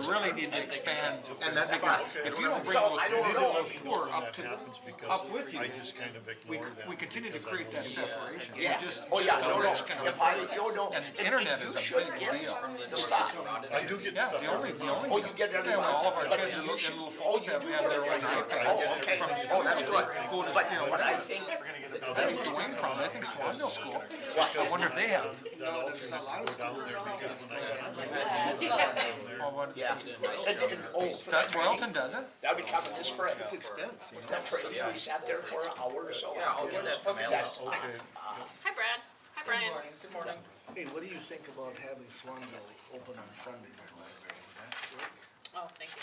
really need to expand. And that's fine. If you don't bring So I don't know. those poor up That to, happens because up with you, I just kind of ignore that. we continue to because I create that don't- separation. Yeah. Just Oh, yeah, the no, rich can if I, afford it. you know. And internet is a big deal. The stuff. I do get Yeah, stuff. the only, Oh, you get every yeah, month? all of our But kids in you should- little phones have their own iPad. Oh, okay. Oh, that's good. But I think, I think Dwayne probably, I think Swanville School, I wonder if they have. That all tends to go down there because when I Oh, what- yeah. And, oh, for that Royalton does it? that'll be coming this spring. It's expense, you know. That training, we sat there for an hour or so. Yeah, I'll get that from Alice. Okay. Hi Brad. Hi Brian. Good morning. Hey, what do you think about having Swanville open on Sunday, their library? Would that work? Oh, thank you.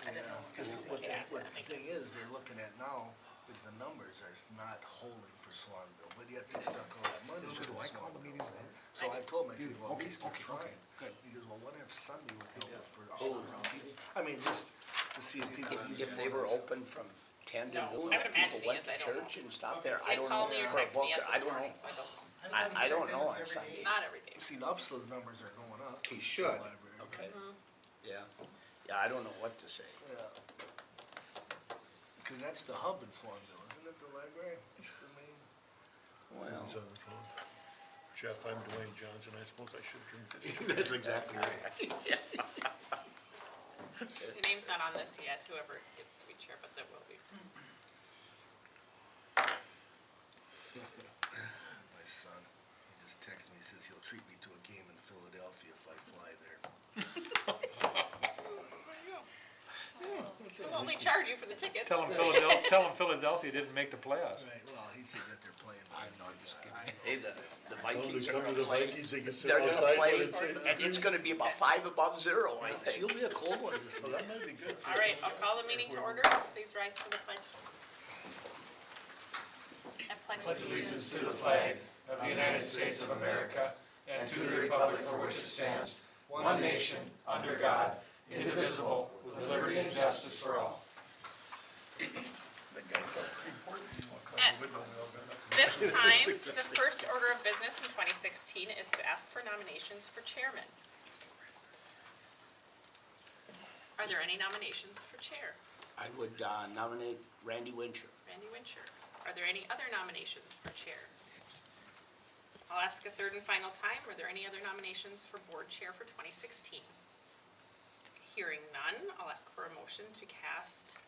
Yeah, because what the thing is, they're looking at now is the numbers are not holding for Swanville, but yet they stuck all that money into Swanville. So I told him, I said, well, at least they're trying. good. He goes, well, what if Sunday would be open for hours to people? I mean, just to see if people. If they were open from 10 to No, noon, I would imagine people went he to is, I don't church know. and stopped there. They I don't know. called me or for a texted me book, up I this don't morning, know. so I don't know. I don't know on Sunday. Not every day. See, Upslow's numbers are going up. He should. Library. Okay. Yeah. Yeah, I don't know what to say. Yeah. Because that's the hub in Swanville, isn't it, the library? It's the main. Well, He's on the phone. Jeff, I'm Dwayne Johnson. I suppose I should drink this. that's exactly right. The name's not on this yet, whoever gets to be chair, but there will be. My son, he just texted me, he says he'll treat me to a game in Philadelphia if I fly there. We'll only charge you for the tickets. Tell them Philadelphia didn't make the playoffs. Right, well, he said that they're playing. I know, I'm just kidding. Hey, the When Vikings they are come to gonna the play. Vikings, they can sit They're gonna outside play, when it's 8 and it's gonna be about 5 above 0, I She'll think. be a cold one this Well, week. that might be good. for All right, some- I'll call the meeting to order. Please rise for the pledge. I pledge allegiance to the flag of the United States of America and to the republic for which it stands, one nation, under God, indivisible, with liberty and justice for all. At this time, the first order of business in 2016 is to ask for nominations for chairman. Are there any nominations for chair? I would nominate Randy Wincher. Randy Wincher. Are there any other nominations for chair? I'll ask a third and final time, are there any other nominations for board chair for 2016? Hearing none, I'll ask for a motion to cast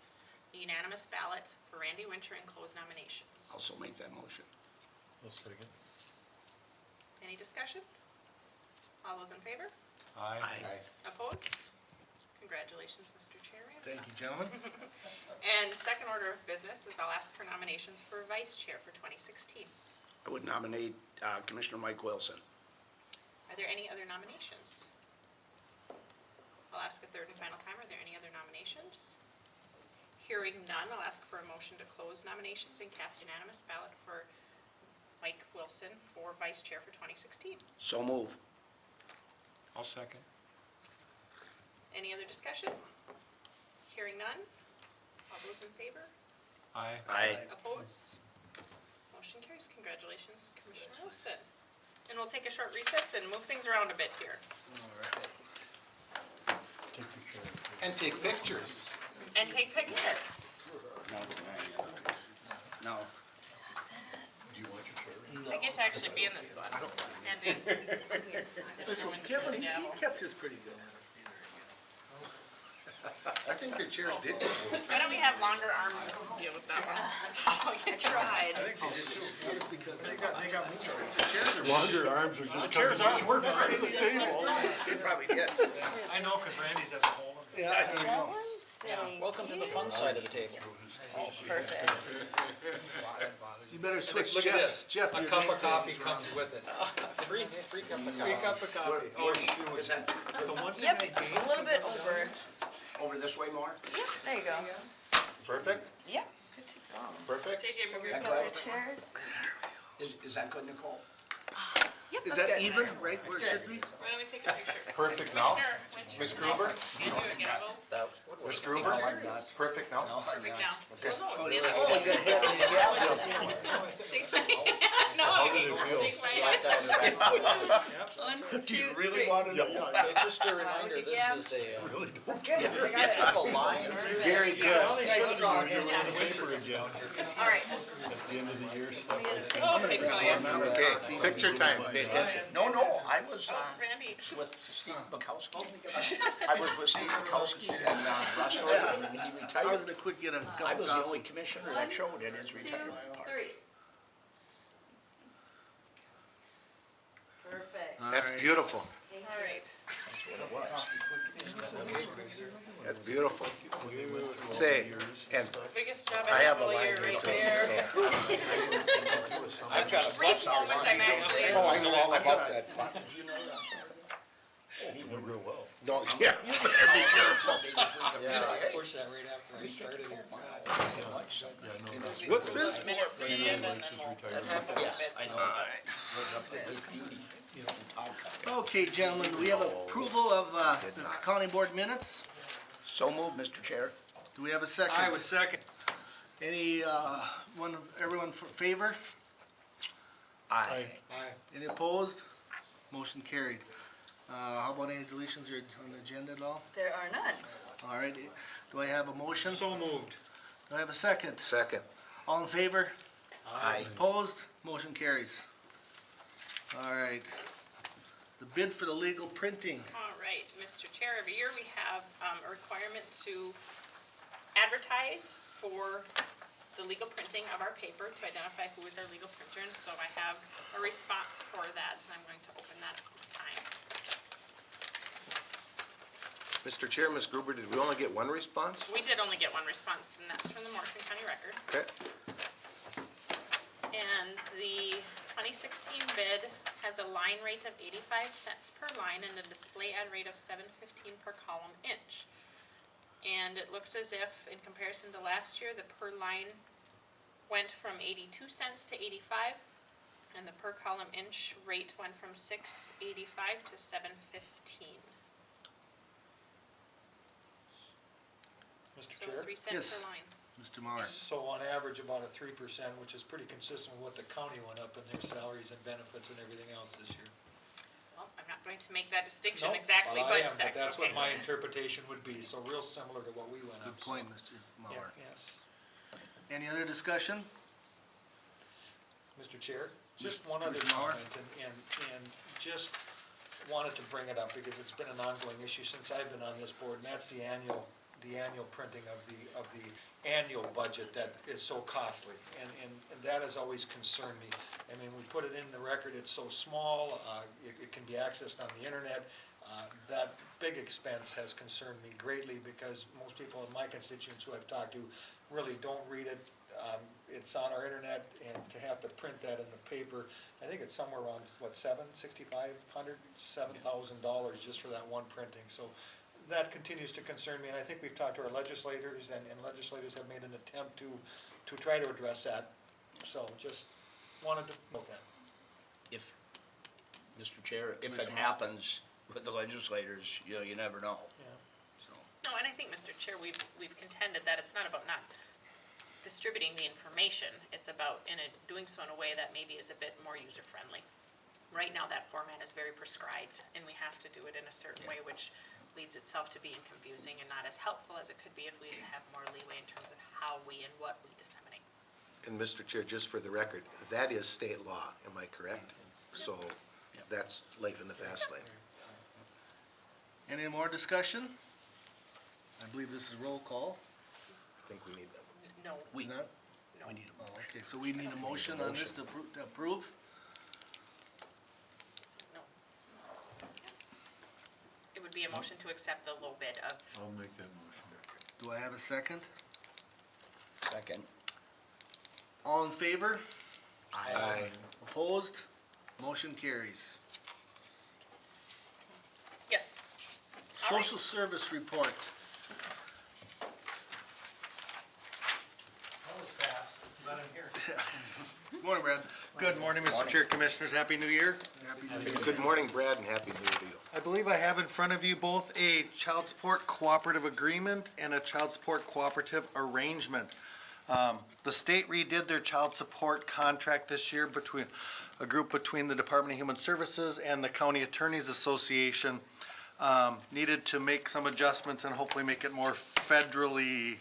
a unanimous ballot for Randy Wincher and close nominations. Also make that motion. I'll second. Any discussion? All those in favor? Aye. Opposed? Congratulations, Mr. Chairman. Thank you, gentlemen. And second order of business is I'll ask for nominations for vice chair for 2016. I would nominate Commissioner Mike Wilson. Are there any other nominations? I'll ask a third and final time, are there any other nominations? Hearing none, I'll ask for a motion to close nominations and cast unanimous ballot for Mike Wilson for vice chair for 2016. So move. I'll second. Any other discussion? Hearing none, all those in favor? Aye. Aye. Opposed? Motion carries. Congratulations, Commissioner Wilson. And we'll take a short recess and move things around a bit here. Take your chair. And take pictures. And take pictures. No, no. Do you want your chair? I get to actually be in this one. And This one, Kevin, he kept his pretty good. I think the chairs did. why don't we have longer arms deal with that one? So you tried. Longer arms are just Chairs coming are short working. part of the table. They probably did. I know, because Randy's has a hole in it. Yeah, there you go. Welcome to the fun side of the table. Perfect. You better switch Look at Jeff. this. Jeff, A your cup name of coffee tag's comes with it. Free cup of Free coffee. cup of coffee. Oh, shoot. Is that The one thing Yep, I gave a little bit over. over this way more? Yep, there you go. Perfect, Yep, good to go. perfect. JJ, move Everyone's yourself got their over. chairs? Is that good, Nicole? Yep, Is that's that good. even, right where it That's should be? Why don't we take a picture? Perfect now. Commissioner Winchester. Ms. Gruber? Hand you a gavel. Ms. Gruber? Perfect now. Perfect now. Okay. Stand up. Oh, you got a hat and a gal. Shake my hand. No, How did it feel? shake my head. One, Do you two, really three. want to know? Okay, just a reminder, Yeah. this is a, Let's get it. I got it. kind of a line. Very good. Nice job. You're on paper again. All right. At the end of the year stuff, I see. Oh, thanks, Elliot. Okay, picture time, pay attention. No, I was, Randy. with Steve Bukowski. I was with Steve Bukowski and, Roscoe, and he I was retired. gonna quick get a cup I of was the only coffee. commissioner that showed at his Two, retirement party. three. Perfect. That's beautiful. All right. That's beautiful. Say, and Biggest job I I have have a all line year here right too. there. I've got a Brief moment, I'm actually. Oh, I know all about that. Real well. No, yeah, you better be careful. Push that right after I started here. What's this? Minutes in, and then we'll. Yes, I know. Okay, gentlemen, we have approval of, the county board minutes. So moved, Mr. Chair. Do we have a second? I would second. Any, everyone for favor? Aye. Any opposed? Motion carried. How about any deletions or on the agenda at all? There are none. All right, do I have a motion? So moved. Do I have a second? Second. All in favor? Aye. Opposed? Motion carries. All right. The bid for the legal printing. All right, Mr. Chair, every year we have a requirement to advertise for the legal printing of our paper to identify who is our legal printer, and so I have a response for that, and I'm going to open that at this time. Mr. Chair, Ms. Gruber, did we only get one response? We did only get one response, and that's from the Morrison County Record. Okay. And the 2016 bid has a line rate of 85 cents per line and a display ad rate of $7.15 per column inch. And it looks as if, in comparison to last year, the per line went from 82 cents to 85, and the per column inch rate went from $6.85 to $7.15. Mr. So Chair? 3 cents Yes. per line. Mr. Mauer. So on average, about a 3%, which is pretty consistent with what the county went up in their salaries and benefits and everything else this year. Well, I'm not going to make that distinction Nope, exactly, well, I am, but but that's what okay. my interpretation would be, so real similar to what we went up. Good so- point, Mr. Yeah, Mauer. yes. Any other discussion? Mr. Chair, just one other Mr. Mauer? comment, and just wanted to bring it up because it's been an ongoing issue since I've been on this board, and that's the annual printing of the annual budget that is so costly, and that has always concerned me. I mean, we put it in the record, it's so small, it can be accessed on the internet. That big expense has concerned me greatly because most people in my constituents who I've talked to really don't read it. It's on our internet, and to have to print that in the paper, I think it's somewhere around, what, $7,000 just for that one printing. So that continues to concern me, and I think we've talked to our legislators, and legislators have made an attempt to try to address that. So just wanted to note that. If, Mr. Chair, if it happens with the legislators, you never know, Yeah. so. No, and I think, Mr. Chair, we've contended that it's not about not distributing the information, it's about doing so in a way that maybe is a bit more user-friendly. Right now, that format is very prescribed, and we have to do it in a certain way, which leads itself to being confusing and not as helpful as it could be if we have more leeway in terms of how we and what we disseminate. And Mr. Chair, just for the record, that is state law, am I correct? So that's life in the fast lane. Any more discussion? I believe this is roll call. I think we need them. No, Not? no. We need a Oh, okay, so we need a motion on this to approve? No. It would be a motion to accept the low bid of, I'll make that motion. Do I have a second? second. All in favor? Aye. Opposed? Motion carries. yes. All right. Social service report. Good morning, Brad. Good morning, Mr. Chair, Commissioners, Happy New Year. Happy New Year. Good morning, Brad, and Happy New Year to you. I believe I have in front of you both a child support cooperative agreement and a child support cooperative arrangement. The state redid their child support contract this year between, a group between the Department of Human Services and the County Attorneys Association. Needed to make some adjustments and hopefully make it more federally,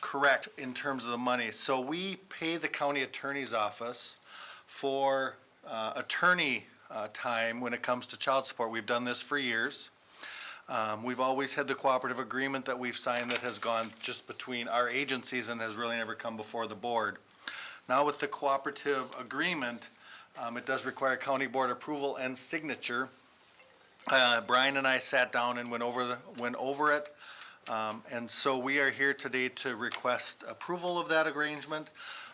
correct in terms of the money. So we pay the county attorney's office for, attorney, time when it comes to child support. We've done this for years. We've always had the cooperative agreement that we've signed that has gone just between our agencies and has really never come before the board. Now with the cooperative agreement, it does require county board approval and signature. Brian and I sat down and went over it. And so we are here today to request approval of that arrangement.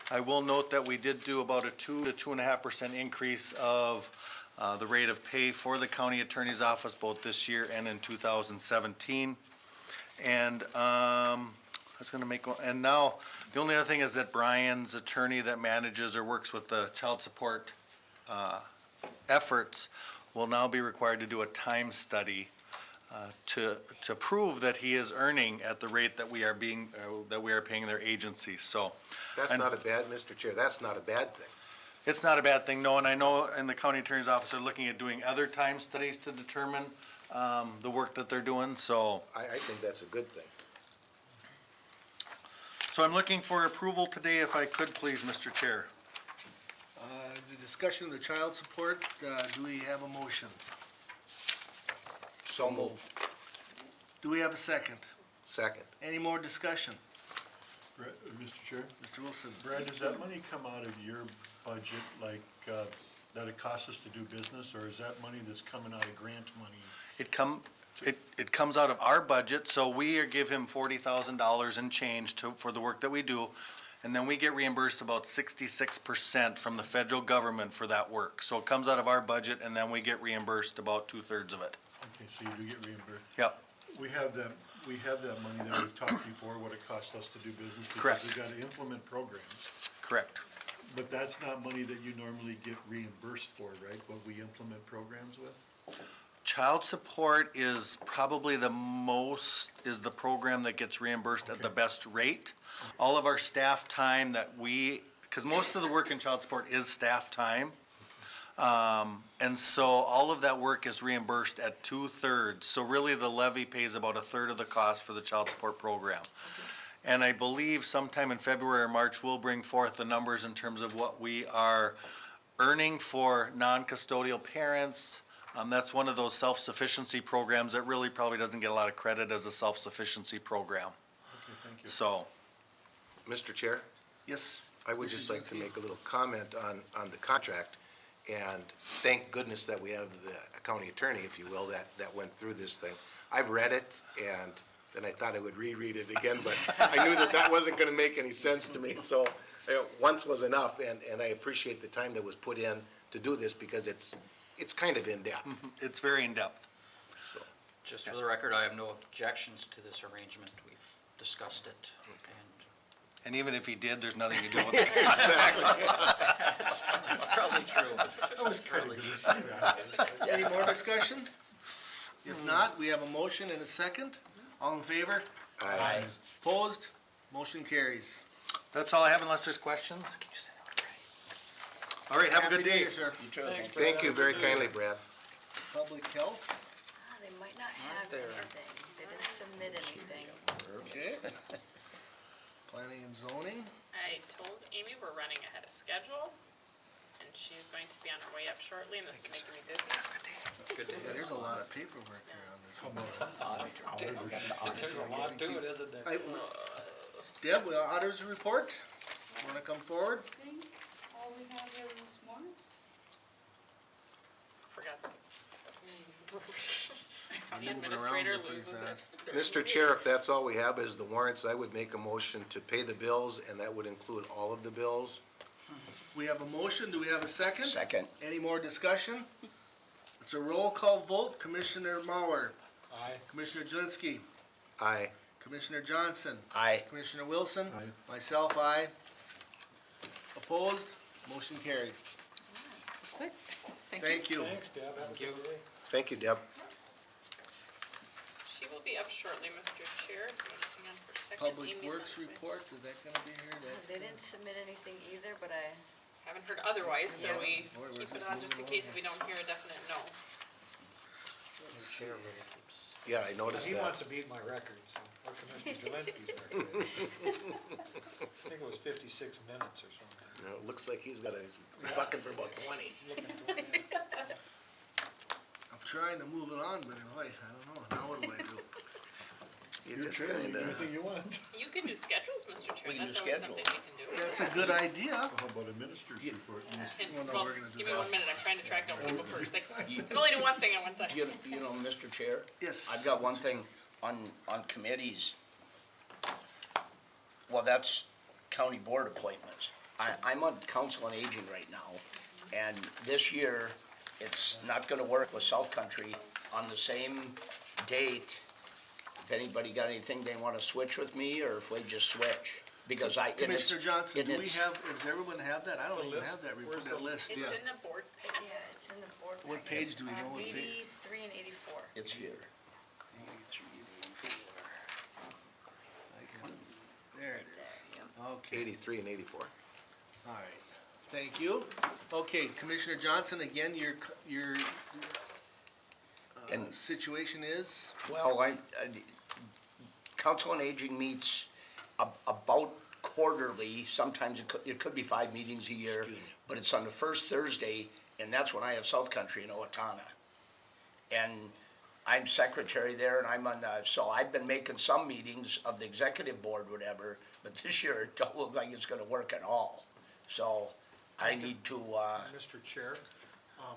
I will note that we did do about a 2 to 2.5% increase of the rate of pay for the county attorney's office both this year and in 2017. And that's going to make, and now the only other thing is that Brian's attorney that manages or works with the child support efforts will now be required to do a time study to prove that he is earning at the rate that we are paying their agencies. So That's not a bad, Mr. Chair, that's not a bad thing. it's not a bad thing, no, and I know in the county attorney's office, they're looking at doing other time studies to determine the work that they're doing, so. I think that's a good thing. So I'm looking for approval today, if I could, please, Mr. Chair. The discussion of the child support, do we have a motion? So moved. Do we have a second? Second. Any more discussion? Mr. Chair, Mr. Wilson? Brad, does that money come out of your budget, like, that it costs us to do business, or is that money that's coming out of grant money? It comes out of our budget, so we give him $40,000 and change for the work that we do, and then we get reimbursed about 66% from the federal government for that work. So it comes out of our budget, and then we get reimbursed about 2/3 of it. Okay, so you do get reimbursed. Yep, We have that money that we've talked before, what it costs us to do business. Correct. Because we gotta implement programs. correct. But that's not money that you normally get reimbursed for, right, what we implement programs with? Child support is probably the program that gets reimbursed at the best rate. All of our staff time because most of the work in child support is staff time. And so all of that work is reimbursed at 2/3. So really the levy pays about 1/3 of the cost for the child support program. And I believe sometime in February or March, we'll bring forth the numbers in terms of what we are earning for non-custodial parents. That's one of those self-sufficiency programs that really probably doesn't get a lot of credit as a self-sufficiency program. Okay, thank you. So, Mr. Chair, Yes. I would just like to make a little comment on the contract. And thank goodness that we have the county attorney, if you will, that went through this thing. I've read it, and then I thought I would reread it again, but I knew that wasn't gonna make any sense to me. So once was enough, and I appreciate the time that was put in to do this, because it's kind of in-depth. it's very in-depth. Just for the record, I have no objections to this arrangement. We've discussed it, and And even if he did, there's nothing you do with it. it's probably true. I was kinda gonna say that. Any more discussion? If not, we have a motion and a second. All in favor? Aye. Opposed? Motion carries. That's all I have unless there's questions. All right, have a good Happy New day. Year, sir. Thank you very kindly, Brad. Public health? They might not have anything. They didn't submit anything. Okay. Planning and zoning? I told Amy we're running ahead of schedule, and she's going to be on her way up shortly, and this is making me busy. Good to Yeah, hear. there's a lot of paperwork here on this. There's a lot to it, isn't there? Deb, the auditors report? Want to come forward? I think all we have is warrants. Forgot. County Moving around administrator here pretty loses fast. it. Mr. Chair, if that's all we have is the warrants, I would make a motion to pay the bills, and that would include all of the bills. We have a motion. Do we have a second? Second. Any more discussion? It's a roll call vote. Commissioner Mauer. Aye. Commissioner Jelinski. Aye. Commissioner Johnson. Aye. Commissioner Wilson. Aye. Myself, aye. Opposed? Motion carried. That's quick. Thank you. Thanks, Deb. Have a good day. Thank you, Deb. She will will be up shortly, Mr. Chair. Hang on for a second. Public Amy's Works on its way. report, is that gonna be here? They didn't submit anything either, but I, Haven't heard otherwise, so Yeah. we Or we're keep it just on just in moving case we don't hear a definite no. Chair really keeps. Yeah, I noticed He wants that. to beat my record, so, or Commissioner Jelinski's record. I think it was 56 minutes or something. You know, it looks like he's got a bucket for about 20. I'm trying to move it on, but wait, I don't know, now what do I do? You You're just chair, you do kinda, anything you want. You can do schedules, Mr. Chair. We can That's do always schedules. something we can do. That's a good idea. How about a minister's report? And, Well, no, well, we're gonna just do give me that. 1 minute. I'm trying to track down people first. Like, You- you can only do one thing at one time. You know, Mr. Chair? Yes. I've got one thing on committees. Well, that's county board appointments. I'm on council on aging right now, and this year, it's not gonna work with South Country on the same date. If anybody got anything they wanna switch with me, or if we just switch, because and it's- Commissioner Johnson, and do we it's- have, does everyone have that? I don't The even list? have that report, Where's that the- list, It's yeah. in the board packet. yeah, it's in the board packet. What page do we know what page? 83 and 84. It's here. 83 and 84. There it is. Yeah. Okay, 83 and 84. all right. Thank you. Okay, Commissioner Johnson, again, your And- situation is? Well, Council on Aging meets about quarterly, sometimes it could be 5 meetings a year, but it's on the first Thursday, and that's when I have South Country in Owatonna. And I'm secretary there, and I'm on so I've been making some meetings of the executive board, whatever, but this year it don't look like it's gonna work at all. So I need to, Mr. Chair.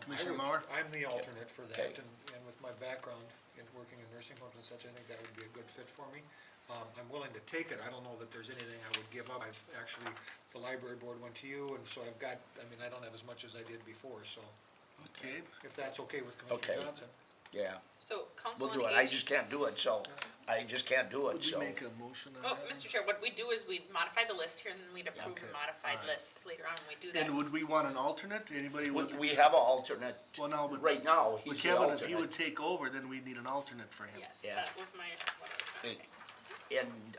Commissioner I would- Mauer? I'm the alternate for that, Okay. and with my background in working in nursing homes and such, I think that would be a good fit for me. I'm willing to take it, I don't know that there's anything I would give up. I've actually, the library board went to you, and so I've got, I don't have as much as I did before, so Okay, if that's okay with Commissioner Okay. Johnson. yeah, So council we'll do on it. I aging. just can't do it, so, I just can't do it, would we so. make a motion on Oh, that? Mr. Chair, what we do is we'd modify the list here and then we'd approve Okay. a modified Alright. list later on when we do that. And would we want an alternate? Anybody would? We have an alternate, Well, no, but. right now, But he's the Kevin, if he would alternate. take over, then we'd need an alternate for him. Yes, Yeah. that was what I was gonna say. And,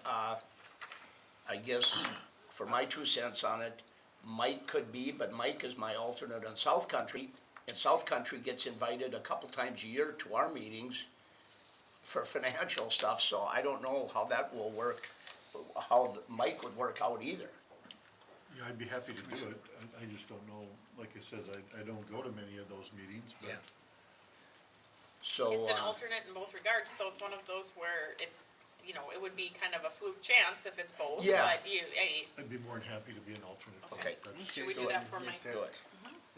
I guess, for my 2 cents on it, Mike could be, but Mike is my alternate on South Country, and South Country gets invited a couple times a year to our meetings for financial stuff, so I don't know how that will work, how Mike would work out either. Yeah, I'd be happy to do it. I just don't know, like I says, I don't go to many of those meetings, but Yeah. So, It's an alternate in both regards, so it's one of those where it, it would be kind of a fluke chance if it's both, Yeah. but hey, I'd be more than happy to be an alternate. for Okay. it. That's- should we so do that we for can Mike? get do that. it.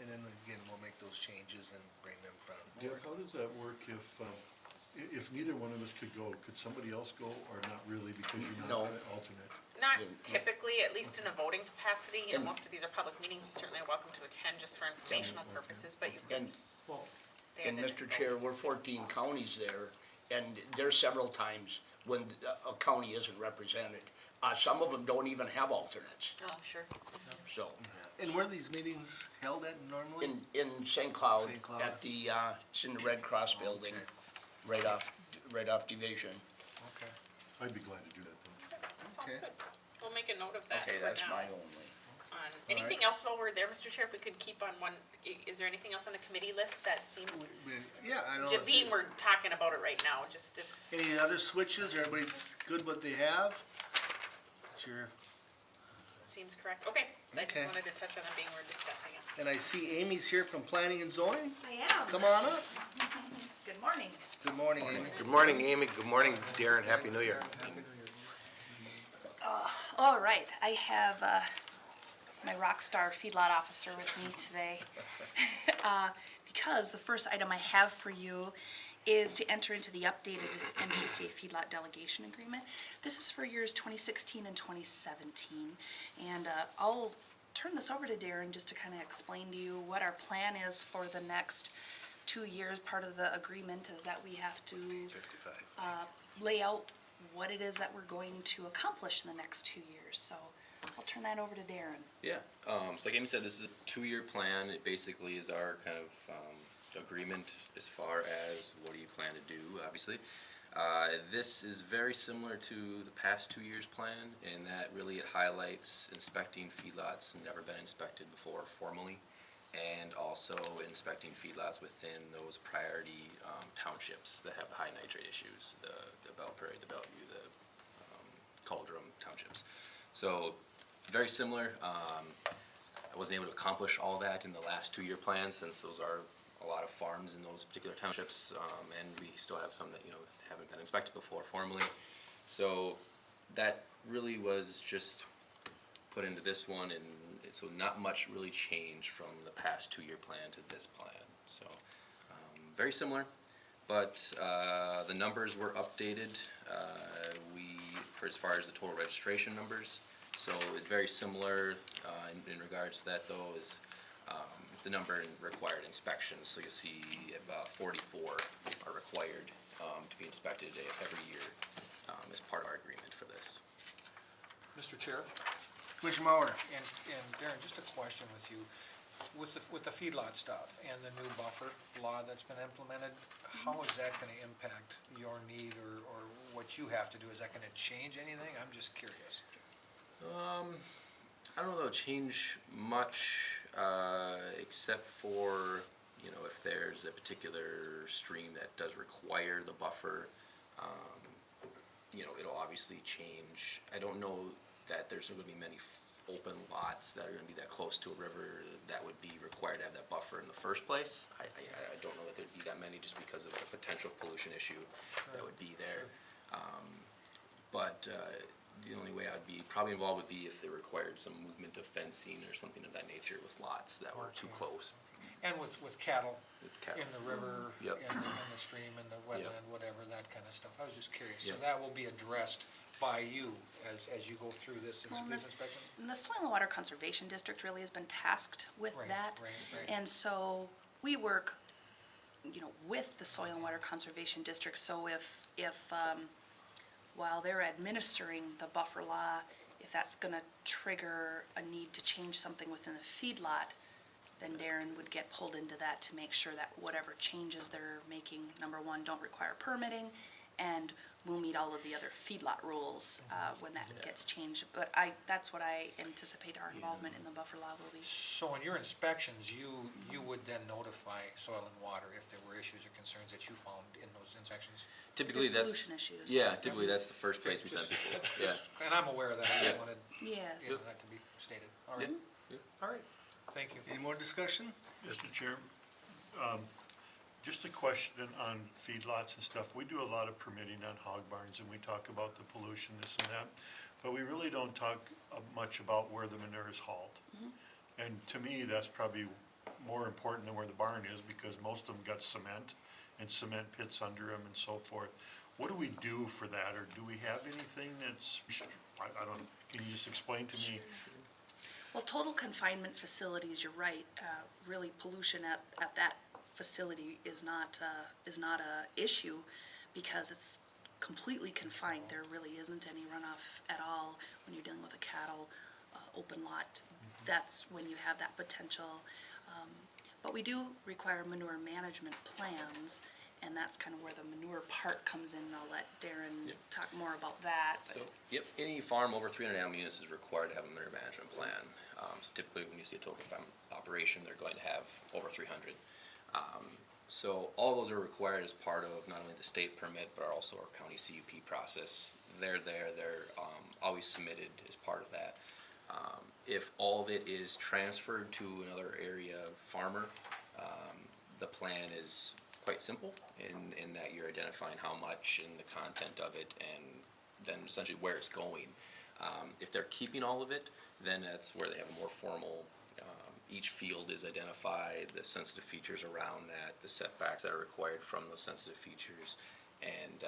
And then again, we'll make those changes and bring them from. Derek, how does that work if neither one of us could go? Could somebody else go or not really because you're No. not an alternate? Not typically, at least in a voting capacity, And- most of these are public meetings, you're certainly welcome to attend just for informational purposes, but you can And- stand And in Mr. vote. Chair, we're 14 counties there, and there's several times when a county isn't represented. Some of them don't even have alternates, Oh, sure. so. And where are these meetings held at normally? In St. Cloud, St. Cloud. at the, it's in the Red Cross building, right off Division. Okay. I'd be glad to do that then. Sounds Okay. good. We'll make a note of that Okay, for that's now. my only. Anything else while we're there, Mr. Chair, if we could keep on one, is there anything else on the committee list that seems, Yeah, I know. just being we're talking about it right now, just if, Any other switches? Everybody's good what they have? Sure. seems correct? Okay, I Okay. just wanted to touch on it being we're discussing it. And I see Amy's here from Planning and Zoning. I am. Come on up. Good morning. Good morning, Amy. Good morning, Amy. Good morning, Darren. Happy New Year. All right, I have my rock star feedlot officer with me today. Because the first item I have for you is to enter into the updated MPCA feedlot delegation agreement. This is for years 2016 and 2017. And I'll turn this over to Darren just to kind of explain to you what our plan is for the next 2 years. Part of the agreement is that we have to 55. lay out what it is that we're going to accomplish in the next 2 years. So I'll turn that over to Darren. Yeah, so like Amy said, this is a 2-year plan. It basically is our kind of agreement as far as what do you plan to do, obviously. This is very similar to the past 2 years' plan in that really it highlights inspecting feedlots never been inspected before formally, and also inspecting feedlots within those priority townships that have high nitrate issues, the Belle Prairie, the Bellevue, the Cauldron townships. So very similar. I wasn't able to accomplish all that in the last 2 year plan since those are a lot of farms in those particular townships, and we still have some that, haven't been inspected before formally. So that really was just put into this one, and so not much really changed from the past 2 year plan to this plan. So very similar, but the numbers were updated. For as far as the total registration numbers, so it's very similar in regards to that though is the number in required inspections. So you'll see about 44 are required to be inspected every year as part of our agreement for this. Mr. Chair, Commissioner Mauer. and Darren, just a question with you. With the feedlot stuff and the new buffer law that's been implemented, how is that gonna impact your need or what you have to do? Is that gonna change anything? I'm just curious. I don't know that it'll change much, except for, if there's a particular stream that does require the buffer, it'll obviously change. I don't know that there's gonna be many open lots that are gonna be that close to a river that would be required to have that buffer in the first place. I don't know that there'd be that many just because of the potential pollution issue that would be there. But the only way I'd be probably involved would be if they required some movement of fencing or something of that nature with lots that were too close. And with cattle With cattle. in the river, Yep. in the stream, in the wetland, Yep. whatever, that kind of stuff. I was just curious. So Yep. that will be addressed by you as you go through this Well, these inspections? And the Soil and Water Conservation District really has been tasked with Right, that. right. And so we work, with the Soil and Water Conservation District, so if while they're administering the buffer law, if that's gonna trigger a need to change something within the feedlot, then Darren would get pulled into that to make sure that whatever changes they're making, number one, don't require permitting, and will meet all of the other feedlot rules, when that gets changed. But that's what I anticipate our involvement in the buffer law will be. So in your inspections, you would then notify Soil and Water if there were issues or concerns that you found in those inspections? Typically, There's that's. pollution issues. Yeah, typically that's the first place we send people, yeah. And I'm aware of that, I just Yeah. wanted Yes. that to be stated. All right, Yep. all right, thank you. Any more discussion? Mr. Chair, just a question on feedlots and stuff. We do a lot of permitting on hog barns, and we talk about the pollution, this and that, but we really don't talk much about where the manure is hauled. And to me, that's probably more important than where the barn is, because most of them got cement and cement pits under them and so forth. What do we do for that, or do we have anything that's, I don't, can you just explain to me? Well, total confinement facilities, you're right, really pollution at that facility is not a issue because it's completely confined. There really isn't any runoff at all when you're dealing with a cattle, open lot. That's when you have that potential. But we do require manure management plans, and that's kind of where the manure part comes in. I'll let Darren talk more about that. So, any farm over 300 animal units is required to have a manure management plan. So typically, when you see a total confinement operation, they're going to have over 300. So all those are required as part of not only the state permit, but also our county CUP process. They're always submitted as part of that. If all of it is transferred to another area farmer, the plan is quite simple in that you're identifying how much and the content of it, and then essentially where it's going. If they're keeping all of it, then that's where they have a more formal, each field is identified, the sensitive features around that, the setbacks that are required from those sensitive features, and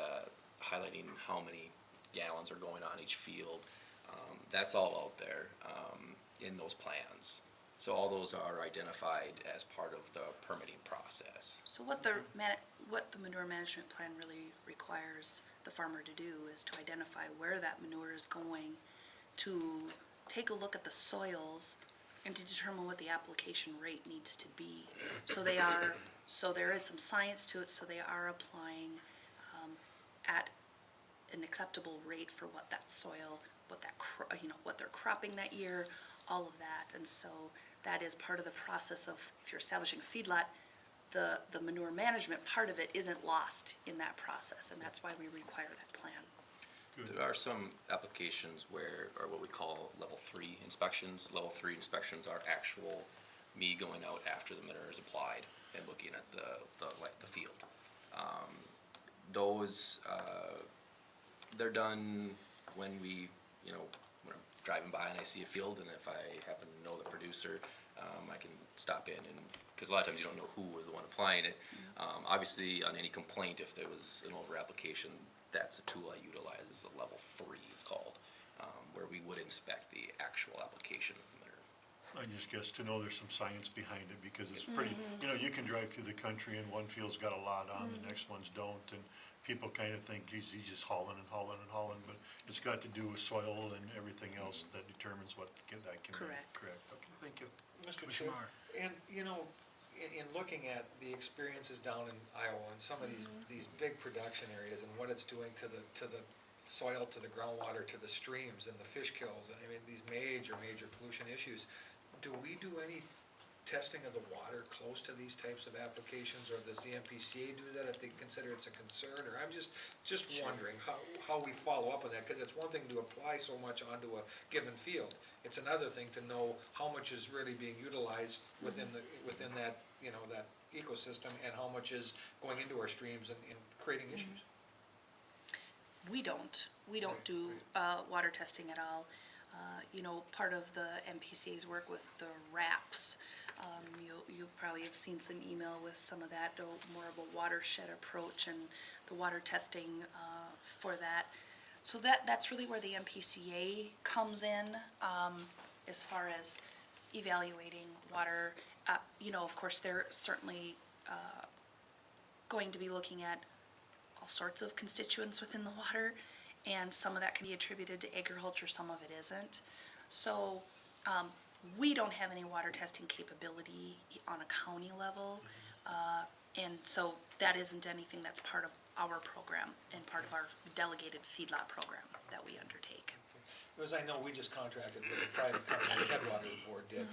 highlighting how many gallons are going on each field. That's all out there in those plans. So all those are identified as part of the permitting process. So what the manure management plan really requires the farmer to do is to identify where that manure is going, to take a look at the soils, and to determine what the application rate needs to be. So there is some science to it, so they are applying at an acceptable rate for what that soil, what that, what they're cropping that year, all of that. And so that is part of the process of, if you're establishing a feedlot, the manure management part of it isn't lost in that process, and that's why we require that plan. There are some applications where, or what we call level 3 inspections. Level 3 inspections are actual me going out after the manure is applied and looking at the field. Those, they're done when we, when I'm driving by and I see a field, and if I happen to know the producer, I can stop in and, because a lot of times you don't know who was the one applying it. Obviously, on any complaint, if there was an over application, that's a tool I utilize, is a level 3, it's called, where we would inspect the actual application of the manure. I just guess to know there's some science behind it, because it's pretty, you can drive through the country and one field's got a lot on, the next ones don't, and people kind of think, geez, he's just hauling and hauling and hauling, but it's got to do with soil and everything else that determines what that can be. Correct. Correct, okay, thank you. Mr. Chair, and, in looking at the experiences down in Iowa and some of these big production areas and what it's doing to the soil, to the groundwater, to the streams and the fish kills, and I mean, these major pollution issues, do we do any testing of the water close to these types of applications, or does the MPCA do that if they consider it's a concern? Or I'm just wondering how we follow up on that, because it's one thing to apply so much onto a given field. It's another thing to know how much is really being utilized within that, that ecosystem, and how much is going into our streams and creating issues. We don't do water testing at all. Part of the MPCA's work with the RAPs, you'll probably have seen some email with some of that, more of a watershed approach and the water testing for that. So that's really where the MPCA comes in, as far as evaluating water. Of course, they're certainly going to be looking at all sorts of constituents within the water, and some of that can be attributed to agriculture, some of it isn't. So we don't have any water testing capability on a county level, and so that isn't anything that's part of our program and part of our delegated feedlot program that we undertake. Because I know we just contracted with a private company, the Headwaters Board did,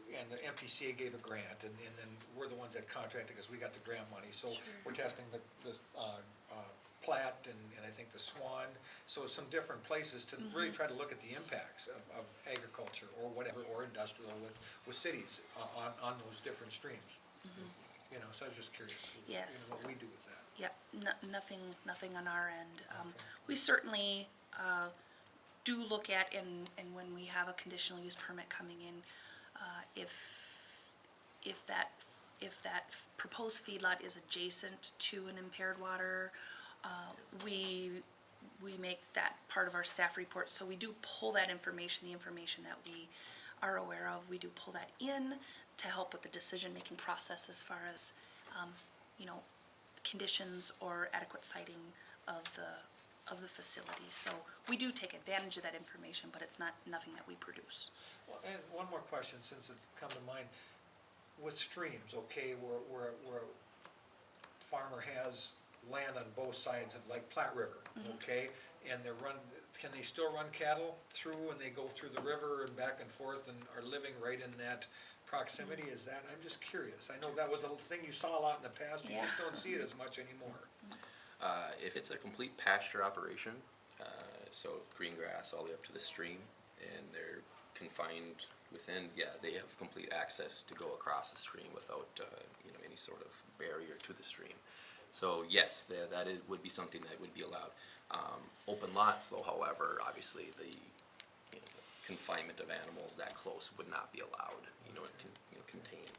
and the MPCA gave a grant, and then we're the ones that contracted because we got the grant money. So we're testing the Platte and I think the Swan, so some different places to really try to look at the impacts of agriculture or whatever, or industrial with cities on those different streams. So I was just curious, Yes. what we do with that. Yep, nothing on our end. We certainly do look at, and when we have a conditional use permit coming in, if that proposed feedlot is adjacent to an impaired water, we make that part of our staff report. So we do pull that information, the information that we are aware of, we do pull that in to help with the decision-making process as far as, conditions or adequate siting of the facility. So we do take advantage of that information, but it's nothing that we produce. Well, and one more question, since it's come to mind. With streams, okay, where a farmer has land on both sides of like Platte River, okay, and can they still run cattle through, and they go through the river and back and forth and are living right in that proximity? Is that, I'm just curious, I know that was a thing you saw a lot in the past, you just don't see it as much anymore. If it's a complete pasture operation, so green grass all the way up to the stream, and they're confined within, they have complete access to go across the stream without, any sort of barrier to the stream. So yes, that would be something that would be allowed. Open lots, though, however, obviously the confinement of animals that close would not be allowed, contained.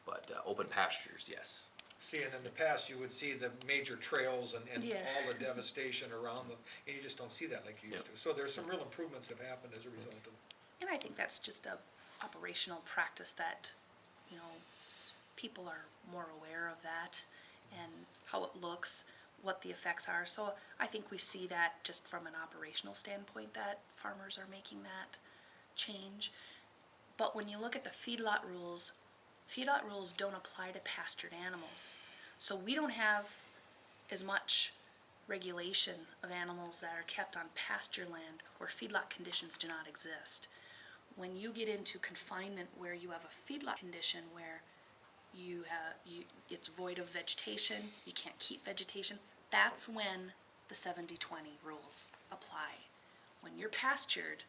But open pastures, yes. See, and in the past, you would see the major trails and all the devastation around them, and you just don't see that like you used to. So there's some real improvements that have happened as a result of. And I think that's just a operational practice that, people are more aware of that and how it looks, what the effects are. So I think we see that just from an operational standpoint, that farmers are making that change. But when you look at the feedlot rules don't apply to pastured animals. So we don't have as much regulation of animals that are kept on pasture land where feedlot conditions do not exist. When you get into confinement where you have a feedlot condition where it's void of vegetation, you can't keep vegetation, that's when the 70-20 rules apply. When you're pastured,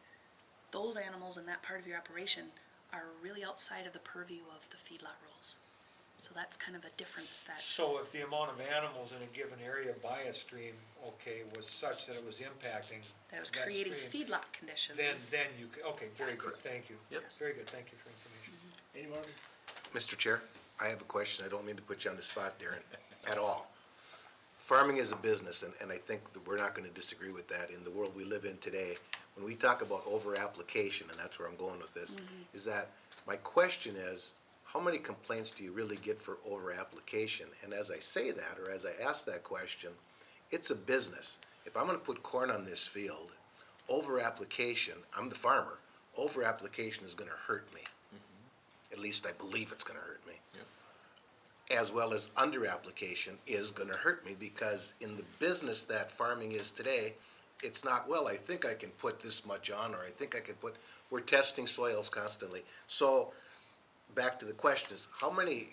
those animals in that part of your operation are really outside of the purview of the feedlot rules. So that's kind of a difference that. So if the amount of animals in a given area by a stream, okay, was such that it was impacting That was that creating stream, feedlot conditions. then you, okay, very good, Yes. thank you. Yep. Yes. Very good, thank you for information. Any more? Mr. Chair, I have a question. I don't mean to put you on the spot, Darren, at all. Farming is a business, and I think that we're not going to disagree with that in the world we live in today. When we talk about over-application, and that's where I'm going with this, is that my question is, how many complaints do you really get for over-application? And as I say that, or as I ask that question, it's a business. If I'm going to put corn on this field, over-application, I'm the farmer, over-application is going to hurt me. At least I believe it's going to hurt me. As well as under-application is going to hurt me, because in the business that farming is today, it's not, well, I think I can put this much on, or I think I can put, we're testing soils constantly. So, back to the question is, how many,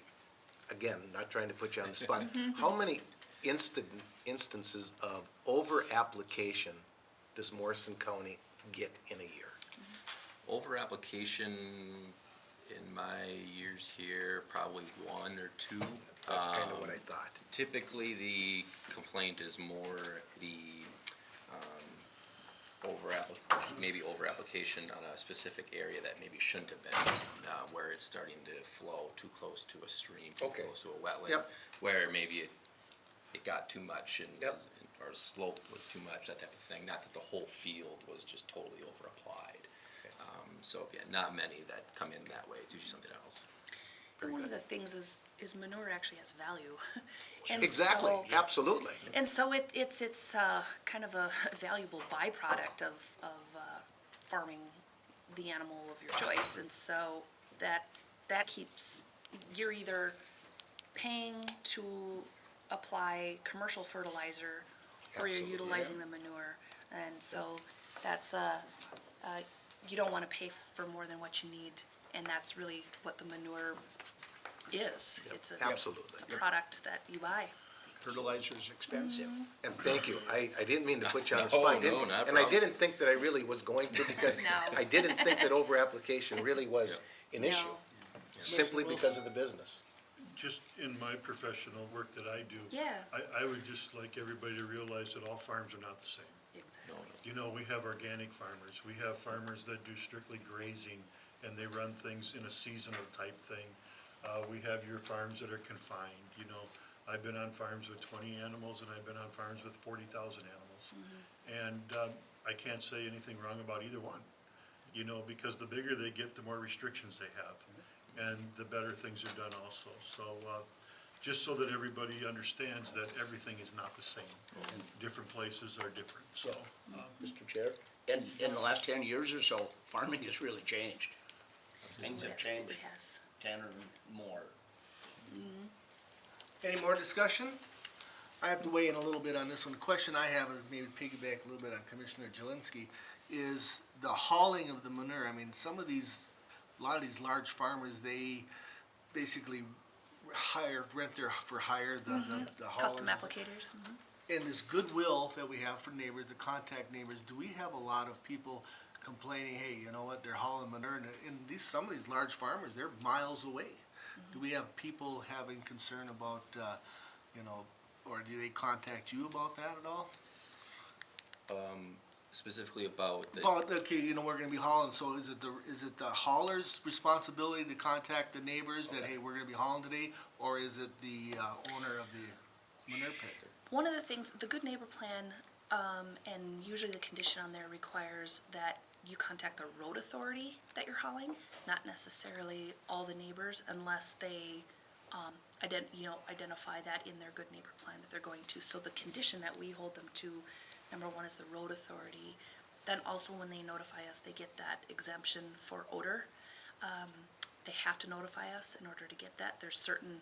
again, not trying to put you on the spot, how many instances of over-application does Morrison County get in a year? Over-application in my years here, probably one or two. That's kind of what I thought. Typically, the complaint is more the over-application on a specific area that maybe shouldn't have been, where it's starting to flow too close to a stream, too Okay. close to a wetland, Yep. where maybe it got too much and Yep. or the slope was too much, that type of thing. Not that the whole field was just totally over-applied. So, yeah, not many that come in that way. It's usually something else. And one of the things is manure actually has value. And Exactly, so- absolutely. And so it's kind of a valuable byproduct of farming the animal of your choice. And so that keeps, you're either paying to apply commercial fertilizer or you're Absolutely, utilizing the manure. And so that's, you don't want to pay for more than what you need. And that's really what the manure is. It's Absolutely. It's a product that you buy. Fertilizer is expensive. And thank you. I didn't mean to put you on the No, spot. no, not a And I problem. didn't think that I really was going to, because No. I didn't think that over-application really was an issue, No. simply because of the business. Just in my professional work that I do. Yeah. I would just like everybody to realize that all farms are not the same. Exactly. You know, we have organic farmers, we have farmers that do strictly grazing, and they run things in a seasonal type thing. We have your farms that are confined, you know. I've been on farms with 20 animals, and I've been on farms with 40,000 animals. And I can't say anything wrong about either one, you know, because the bigger they get, the more restrictions they have, and the better things are done also. So, just so that everybody understands that everything is not the same. Different places are different, so. Mr. Chair, in the last 10 years or so, farming has really changed. Things have changed, Absolutely has. 10 or more. Any more discussion? I have to weigh in a little bit on this one. The question I have is maybe piggyback a little bit on Commissioner Jelinski, is the hauling of the manure. I mean, a lot of these large farmers, they basically rent for hire the haulers. Custom applicators. And this goodwill that we have for neighbors, to contact neighbors, do we have a lot of people complaining, hey, you know what, they're hauling manure, and some of these large farmers, they're miles away. Do we have people having concern about, you know, or do they contact you about that at all? Specifically about the. Well, okay, you know, we're gonna be hauling, so is it the hauler's responsibility to contact the neighbors that, hey, we're gonna be hauling today? Or is it the owner of the manure pit? One of the things, the Good Neighbor Plan, and usually the condition on there requires that you contact the road authority that you're hauling, not necessarily all the neighbors, unless they identify that in their Good Neighbor Plan that they're going to. So the condition that we hold them to, number one, is the road authority. Then also when they notify us, they get that exemption for odor. They have to notify us in order to get that. There's certain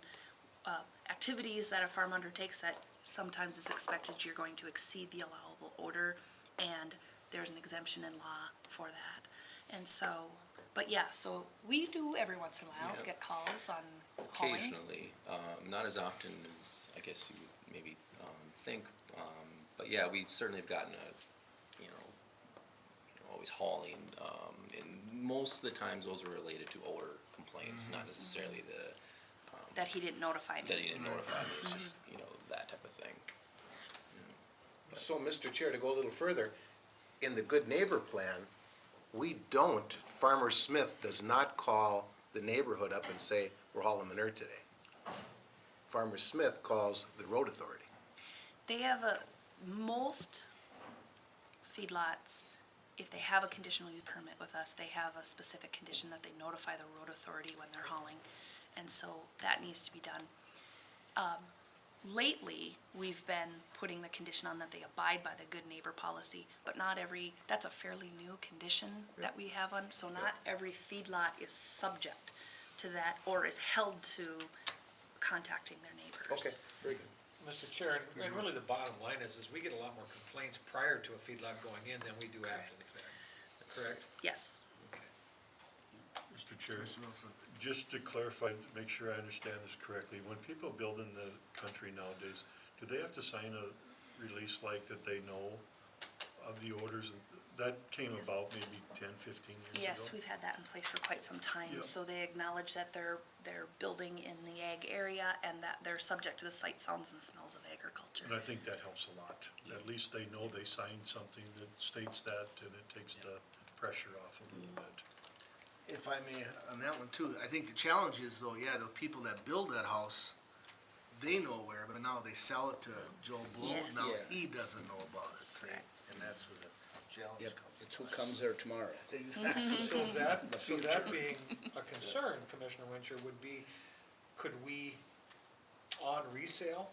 activities that a farm undertakes that sometimes is expected you're going to exceed the allowable odor, and there's an exemption in law for that. And so, but yeah, so we do every once in a while Yeah. get calls on hauling. Occasionally, not as often as I guess you would maybe think, but yeah, we certainly have gotten always hauling, and most of the times those are related to odor complaints, not necessarily That he didn't notify me. that he didn't notify me. It's just that type of thing. So, Mr. Chair, to go a little further, in the Good Neighbor Plan, Farmer Smith does not call the neighborhood up and say, we're hauling manure today. Farmer Smith calls the road authority. They have most feedlots, if they have a conditional use permit with us, they have a specific condition that they notify the road authority when they're hauling. And so that needs to be done. Lately, we've been putting the condition on that they abide by the good neighbor policy, but not every, that's a fairly new condition that we have on, so not every feedlot is subject to that or is held to contacting their neighbors. Okay, very good. Mr. Chair, and really the bottom line is we get a lot more complaints prior to a feedlot going in than we do after the fact, correct? Yes. Okay. Mr. Chair, just to clarify, to make sure I understand this correctly, when people build in the country nowadays, do they have to sign a release like that they know of the odors? That came Yes. about maybe 10, 15 years ago? Yes, we've had that in place for quite some time, Yep. so they acknowledge that they're building in the ag area and that they're subject to the sight, sounds, and smells of agriculture. And I think that helps a lot. At least they know they signed something that states that, and it takes the pressure off a little bit. If I may, on that one too, I think the challenge is though, yeah, the people that build that house, they know where, but now they sell it to Joe Blow, Yes. now Yeah. he doesn't know about it, see? Correct. And that's where the challenge Yep, comes. it's who comes there tomorrow. Exactly. So that being a concern, Commissioner Wincher, would be, could we, on resale,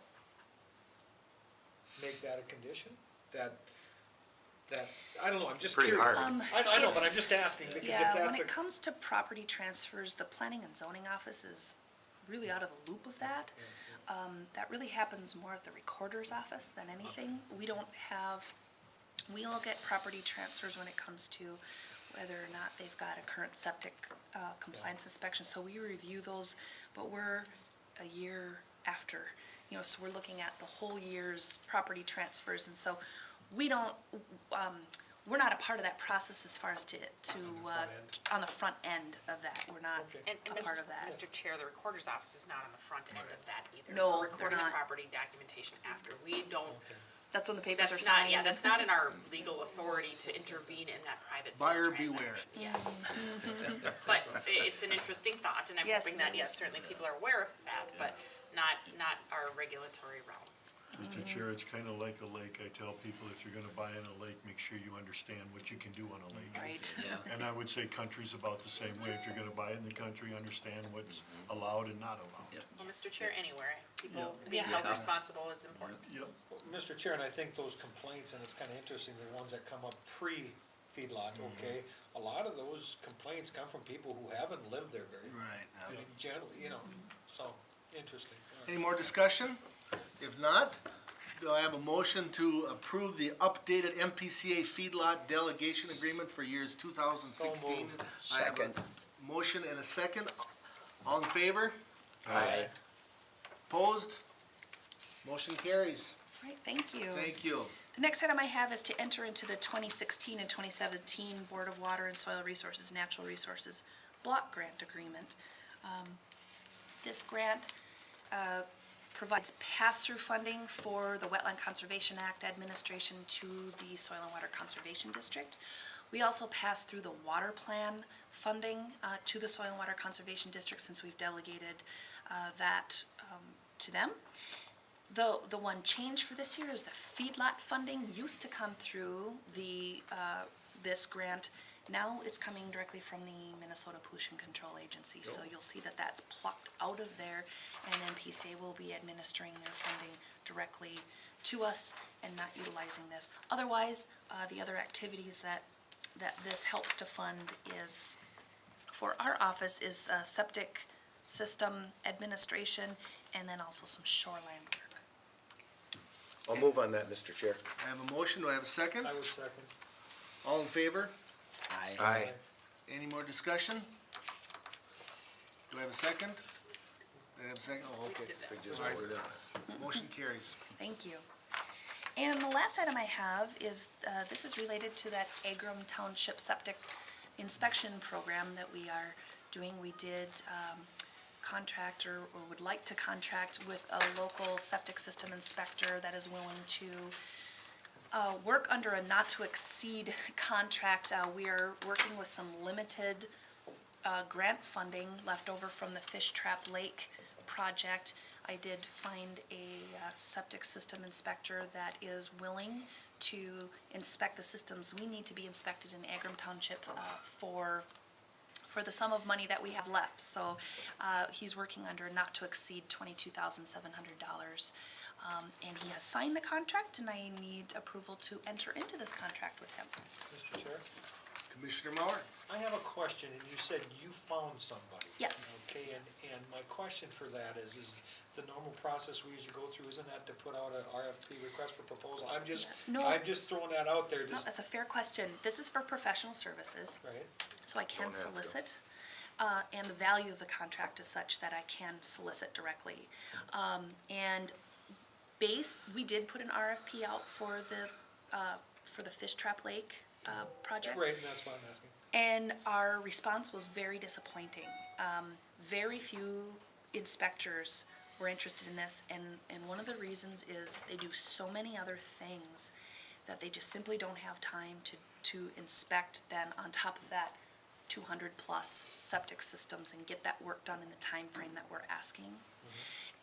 make that a condition? That's, I don't know, I'm just Pretty curious. hard. I know, but I'm It's- just asking, because if Yeah, when that's it comes to property transfers, the planning and zoning office is really out of the loop of that. That really happens more at the recorder's office than anything. We don't have, we look at property transfers when it comes to whether or not they've got a current septic compliance inspection, so we review those, but we're a year after, so we're looking at the whole year's property transfers, and so we don't, we're not a part of that process as far as on the front end of that, we're not Okay. And a part of that. Mr. Chair, the recorder's office is not on the front end of that either. No, We're recording we're the not. property documentation after. We don't, That's when the papers are that's not, signed. yeah, that's not in our legal authority to intervene in that private sale Buyer transaction. beware. Yes. But it's an interesting thought, and I'm Yes, hoping that, it yes, is. certainly people are aware of that, but not our regulatory realm. Mr. Chair, it's kind of like a lake. I tell people, if you're going to buy in a lake, make sure you understand what you can do on a lake. Right. And I would say country's about the same way. If you're going to buy in the country, understand what's allowed and not allowed. Well, Mr. Chair, anywhere, people Yeah. being held responsible is important. Yep. Mr. Chair, and I think those complaints, and it's kind of interesting, the ones that come up pre-feedlot, okay? A lot of those complaints come from people who haven't lived there very, Right. I mean, generally, so, interesting. All right. Any more discussion? If not, do I have a motion to approve the updated MPCA feedlot delegation agreement for years 2016? So I have a Second. motion and a second. All in favor? Aye. Opposed? Motion carries. Right, thank you. Thank you. The next item I have is to enter into the 2016 and 2017 Board of Water and Soil Resources, Natural Resources Block Grant Agreement. This grant provides pass-through funding for the Wetland Conservation Act administration to the Soil and Water Conservation District. We also pass through the water plan funding to the Soil and Water Conservation District since we've delegated that to them. The one change for this year is the feedlot funding used to come through this grant. Now it's coming directly from the Minnesota Pollution Control Agency. So you'll see that that's plucked out of there, and then PCA will be administering their funding directly to us and not utilizing this. Otherwise, the other activities that this helps to fund is, for our office, is septic system administration, and then also some shoreline work. I'll move on that, Mr. Chair. I have a motion, do I have a second? I would second. All in favor? Aye. Any more discussion? Do I have a second? Do I have a second? Oh, okay. We just voted on this. Motion carries. Thank you. And the last item I have is, this is related to that Agram Township Septic Inspection Program that we are doing. We did contract or would like to contract with a local septic system inspector that is willing to work under a not-to-exceed contract. We are working with some limited grant funding left over from the Fish Trap Lake project. I did find a septic system inspector that is willing to inspect the systems we need to be inspected in Agram Township for the sum of money that we have left. So he's working under not to exceed $22,700. And he has signed the contract, and I need approval to enter into this contract with him. Mr. Chair, Commissioner Mauer? I have a question, and you said you found somebody. Yes. Okay, and my question for that is the normal process we usually go through, isn't that to put out an RFP, request for proposal? I'm just throwing that out there, No, just, that's a fair question. This is for professional services, right? so I can Don't have to. solicit. And the value of the contract is such that I can solicit directly. And we did put an RFP out for the Fish Trap Lake project. Right, and that's what I'm asking. And our response was very disappointing. Very few inspectors were interested in this, and one of the reasons is they do so many other things that they just simply don't have time to inspect then on top of that 200-plus septic systems and get that work done in the time frame that we're asking.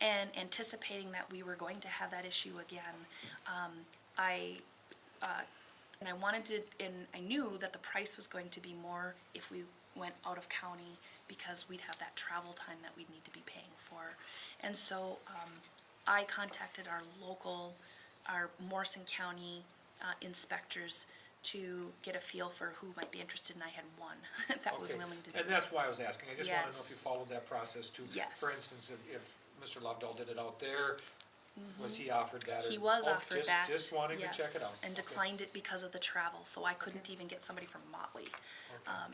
And anticipating that we were going to have that issue again, I wanted to, and I knew that the price was going to be more if we went out of county because we'd have that travel time that we'd need to be paying for. And so I contacted our Morrison County inspectors to get a feel for who might be interested, and I had one that was Okay. willing to do it. And that's why I was asking, I just wanna know if you Yes. followed that process too. Yes. For instance, if Mr. Lovedoll did it out there, was he offered that? or- He was Oh, offered just- that. Just wanting to check it yes, out. and Okay. declined it because of the travel, so I couldn't even get somebody from Motley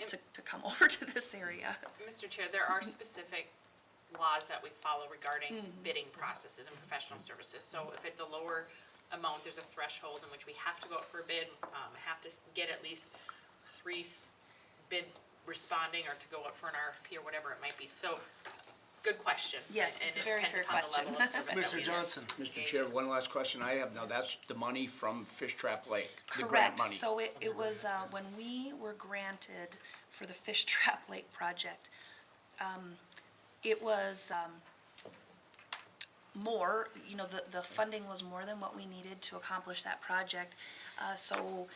to come over to this area. Mr. Chair, there are specific laws that we follow regarding bidding processes and professional services. So if it's a lower amount, there's a threshold in which we have to go out for a bid, have to get at least 3 bids responding or to go out for an RFP or whatever it might be. So, good question. Yes, And it's a it very depends fair upon the level of question. service that Mr. we Johnson? Mr. engage Chair, in. one last question I have now, that's the money from Fish Trap Lake, the grant Correct, money. so it was, when we were granted for the Fish Trap Lake project, it was, more, the funding was more than what we needed to accomplish that project. So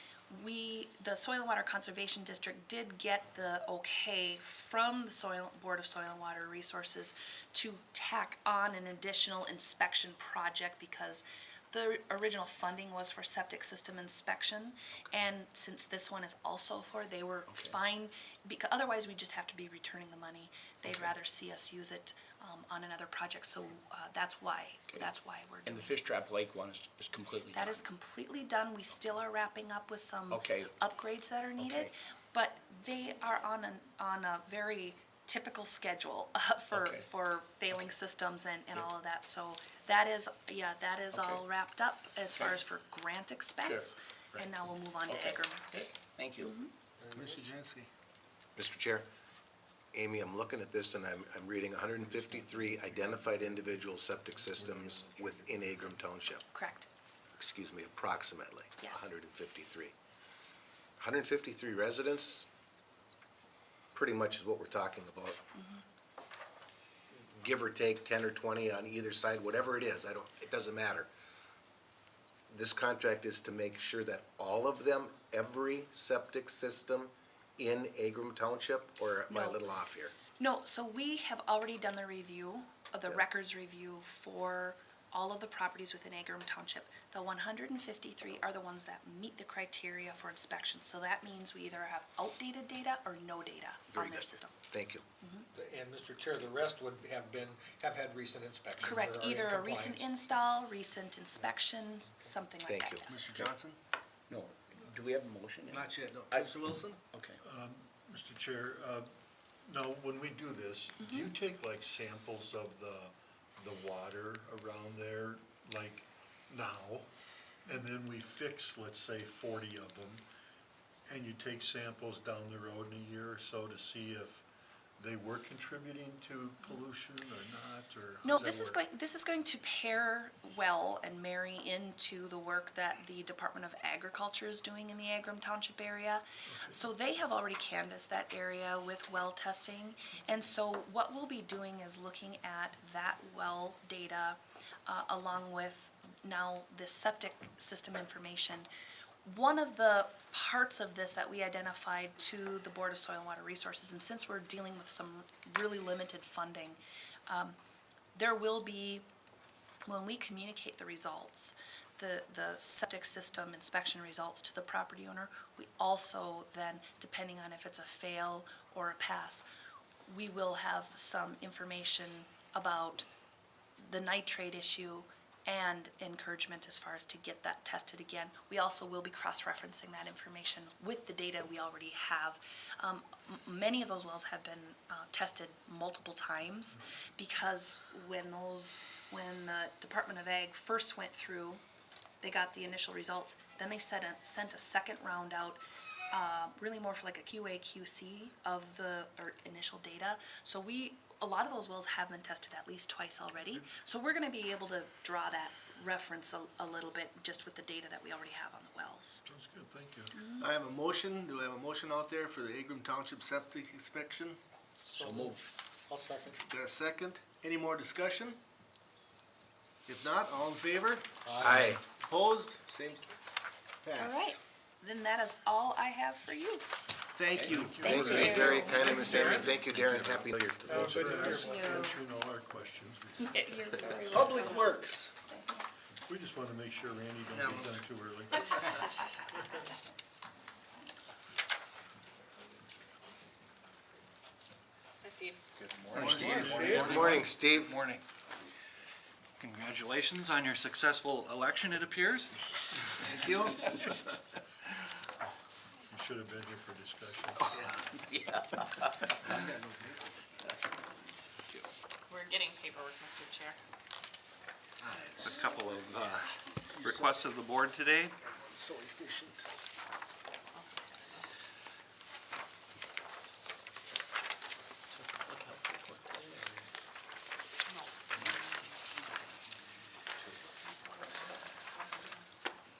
the Soil and Water Conservation District did get the okay from the Board of Soil and Water Resources to tack on an additional inspection project because the original funding was for septic system inspection, and since this one is also for, they were fine, because otherwise we'd just have to be returning the money. They'd rather see us use it on another project, so that's why we're doing And the Fish Trap Lake one is completely done. that is completely done. We still are wrapping up with some Okay. upgrades that are needed, Okay. but they are on a very typical schedule Okay. for failing systems and all of that. So that is all Okay. wrapped up as far Okay. as for grant expense. Right. And now we'll move on to Okay. Agram. Okay, thank you. Commissioner Jansky? Mr. Chair, Amy, I'm looking at this and I'm reading 153 identified individual septic systems within Agram Township. Correct. Excuse me, approximately. Yes. 153. 153 residents, pretty much is what we're talking about. Give or take 10 or 20 on either side, whatever it is, it doesn't matter. This contract is to make sure that all of them, every septic system in Agram Township, or am I a No. little off here? No, so we have already done the review, the Yeah. records review for all of the properties within Agram Township. The 153 are the ones that meet the criteria for inspection. So that means we either have outdated data or no data Very on their good. system. Thank you. and Mr. Chair, the rest would have had recent inspections. or Correct, are in either a recent compliance. install, recent inspection, something like Thank that, you. yes. Mr. Johnson? No, do we have a motion? Not yet, no. I- Mr. Wilson? Okay. Mr. Chair, now, when we do this, do you take like samples of the water around there, like now? And then we fix, let's say, 40 of them, and you take samples down the road in a year or so to see if they were contributing to pollution or not, or how No, does that work? this is going to pair well and marry into the work that the Department of Agriculture is doing in the Agram Township area. So they have already canvassed that area with well testing, and so what we'll be doing is looking at that well data, along with now the septic system information. One of the parts of this that we identified to the Board of Soil and Water Resources, and since we're dealing with some really limited funding, there will be, when we communicate the results, the septic system inspection results to the property owner, we also then, depending on if it's a fail or a pass, we will have some information about the nitrate issue and encouragement as far as to get that tested again. We also will be cross-referencing that information with the data we already have. Many of those wells have been tested multiple times because when the Department of Ag first went through, they got the initial results, then they sent a second round out, really more for like a QA, QC of the initial data. So a lot of those wells have been tested at least twice already. So we're gonna be able to draw that reference a little bit just with the data that we already have on the wells. Sounds good, thank you. I have a motion. Do I have a motion out there for the Agram Township septic inspection? So moved. I'll second. Got a second? Any more discussion? If not, all in favor? Aye. Opposed? Same. All Passed. right, then that is all I have for you. Thank you. Thank you very kindly, Ms. Amy. Thank you, Darren. Happy New Year to those. Good to answering all our questions. You're very welcome. Public Works. We just want to make sure Randy don't get done too early. I see. Good morning, Steve. Morning. Congratulations on your successful election, it appears. Thank you. You should have been here for discussion. We're getting paperwork, Mr. Chair. A couple of requests of the board today. So efficient.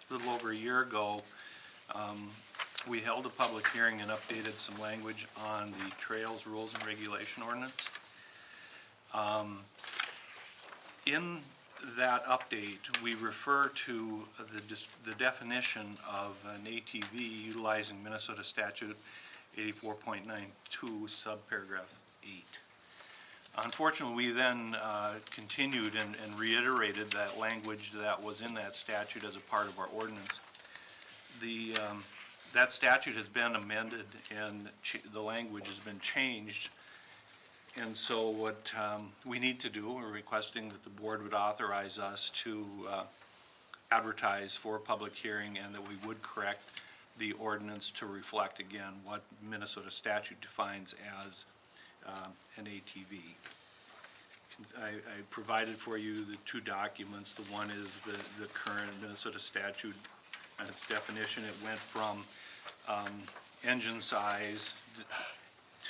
A little over a year ago, we held a public hearing and updated some language on the Trails Rules and Regulation Ordinance. In that update, we refer to the definition of an ATV utilizing Minnesota Statute 84.92, subparagraph 8. Unfortunately, we then continued and reiterated that language that was in that statute as a part of our ordinance. That statute has been amended and the language has been changed. And so what we need to do, we're requesting that the board would authorize us to advertise for a public hearing and that we would correct the ordinance to reflect again what Minnesota statute defines as an ATV. I provided for you the two documents. The one is the current Minnesota statute and its definition. It went from engine size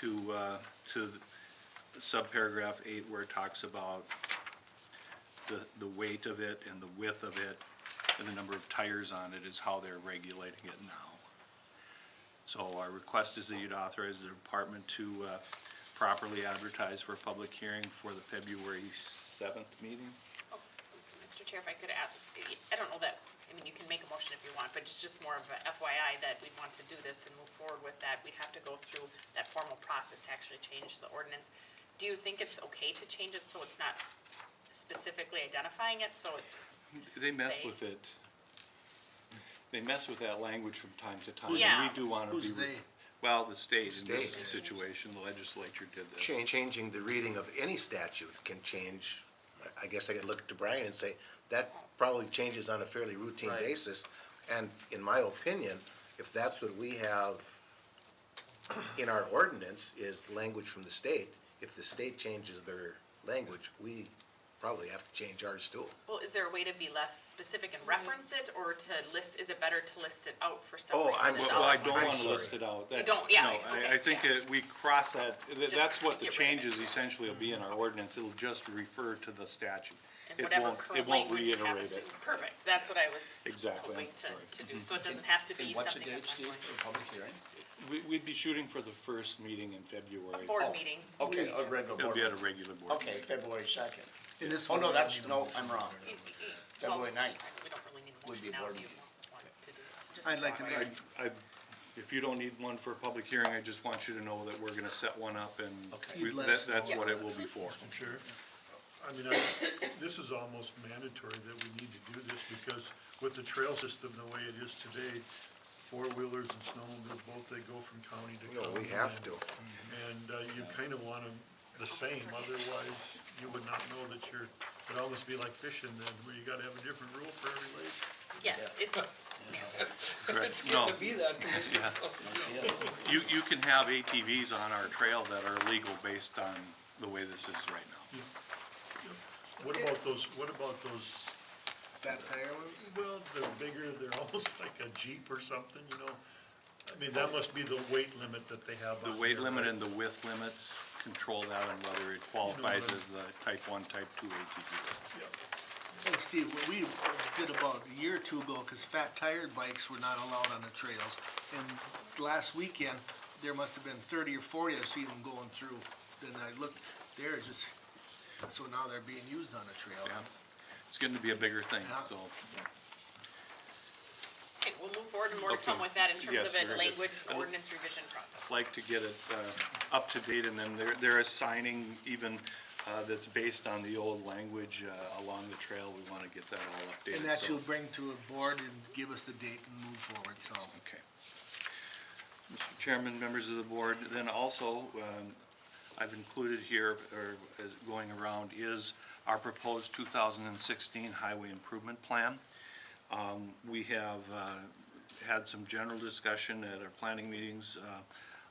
to subparagraph 8 where it talks about the weight of it and the width of it and the number of tires on it is how they're regulating it now. So our request is that you'd authorize the department to properly advertise for a public hearing for the February 7th meeting. Oh, Mr. Chair, if I could add, I don't know that, I mean, you can make a motion if you want, but it's just more of a FYI that we want to do this and move forward with that. We'd have to go through that formal process to actually change the ordinance. Do you think it's okay to change it so it's not specifically identifying it, so it's They mess vague? with it. They mess with that language from time to time. Yeah. And we do want to Who's be, they? Well, the state in this State. situation, the legislature did this. Changing the reading of any statute can change, I guess I could look to Brian and say, that probably changes on a fairly routine Right. basis. And in my opinion, if that's what we have in our ordinance is language from the state, if the state changes their language, we probably have to change ours too. Well, is there a way to be less specific and reference it, or to list, is it better to list it out for some Oh, reason? I'm as sorry. Well, I well? don't I'm want to sorry. list it out. You That- don't, yeah, no, okay, I think yeah. that we cross that, that's what the get rid of it, changes yes. essentially will be in our ordinance. It'll just refer to the statute. And It whatever won't, current it won't language you have reiterate is- it. Perfect, that's what I was Exactly, hoping I'm sorry. to do, so it doesn't have to be And what's the something date, that's Steve, ongoing. for public hearing? We'd be shooting for the first meeting in A February. board Oh, meeting. Okay, a regular It'll board. be at a meeting. regular board. Okay, February 2nd. And this Oh, one, no, we that's, don't need a no, motion. I'm wrong. February 9th. We don't really need a Would be motion a now board if you meeting. want to do it. Just I'd like to want make, If you don't need one for a public hearing, I just want you to know that we're gonna set one up and Okay. we- You'd let that- us know. that's what it will be for. Sure. I mean, this is almost mandatory that we need to do this because with the trail system the way it is today, four-wheelers and snowmobiles, both they go from county to No, county. we have to. And you kind of want them the same, otherwise you would not know that you're, it'd almost be like fishing then, where you gotta have a different rule for every lake. Yes, it's, Correct. It's No. good to be that, Commissioner. You can have ATVs on our trail that are legal based on the way this is right now. What about those, fat tire ones? well, they're bigger, they're almost like a Jeep or something, you know? I mean, that must be the weight limit that they have on The weight here, limit right? and the width limits control that and whether it qualifies as the type 1, type 2 ATV. Yeah. Hey, Steve, what we did about a year or two ago, because fat tired bikes were not allowed on the trails. And last weekend, there must have been 30 or 40, I've seen them going through. Then I looked, they're just, so now they're being used on the trail. Yeah. It's getting to be a bigger thing, Yeah. so. okay, we'll move forward and more to come Okay. with that in terms Yes, of very a good. language I'd ordinance revision process. Like to get it up to date, and then they're assigning even that's based on the old language along the trail. We want to get that all updated. And that so- you'll bring to a board and give us the date and move forward, so. Okay. Mr. Chairman, members of the board, then also, I've included here, or going around, is our proposed 2016 Highway Improvement Plan. We have had some general discussion at our planning meetings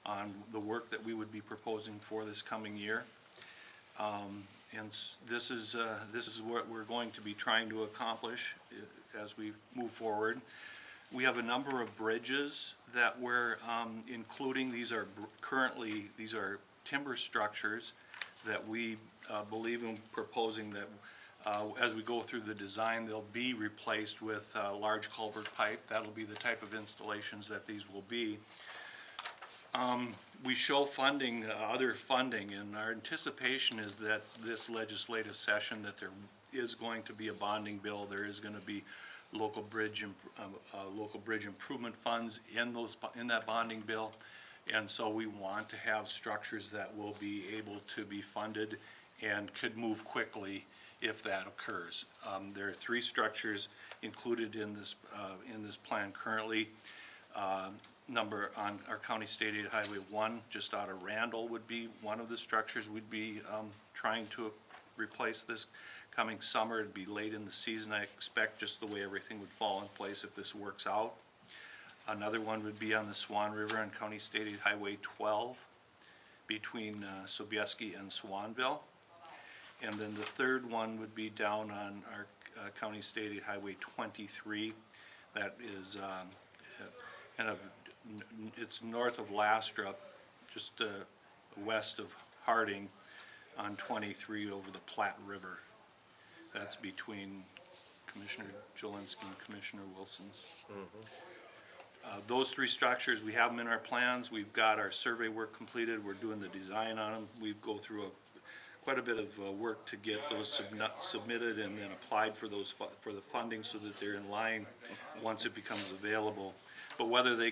on the work that we would be proposing for this coming year. And this is what we're going to be trying to accomplish as we move forward. We have a number of bridges that we're including. These are currently, these are timber structures that we believe in proposing that as we go through the design, they'll be replaced with large culvert pipe. That'll be the type of installations that these will be. We show funding, other funding, and our anticipation is that this legislative session, that there is going to be a bonding bill, there is gonna be local bridge improvement funds in that bonding bill. And so we want to have structures that will be able to be funded and could move quickly if that occurs. There are 3 structures included in this plan currently. Number on our County State Aid Highway 1, just out of Randall, would be one of the structures we'd be trying to replace this coming summer. It'd be late in the season, I expect, just the way everything would fall in place if this works out. Another one would be on the Swan River on County State Aid Highway 12, between Sobieski and Swanville. And then the third one would be down on our County State Aid Highway 23. That is kind of, it's north of Lastrop, just west of Harding on 23 over the Platte River. That's between Commissioner Jelinski and Commissioner Wilson's. Those 3 structures, we have them in our plans. We've got our survey work completed. We're doing the design on them. We go through quite a bit of work to get those submitted and then applied for those for the funding so that they're in line once it becomes available. But whether they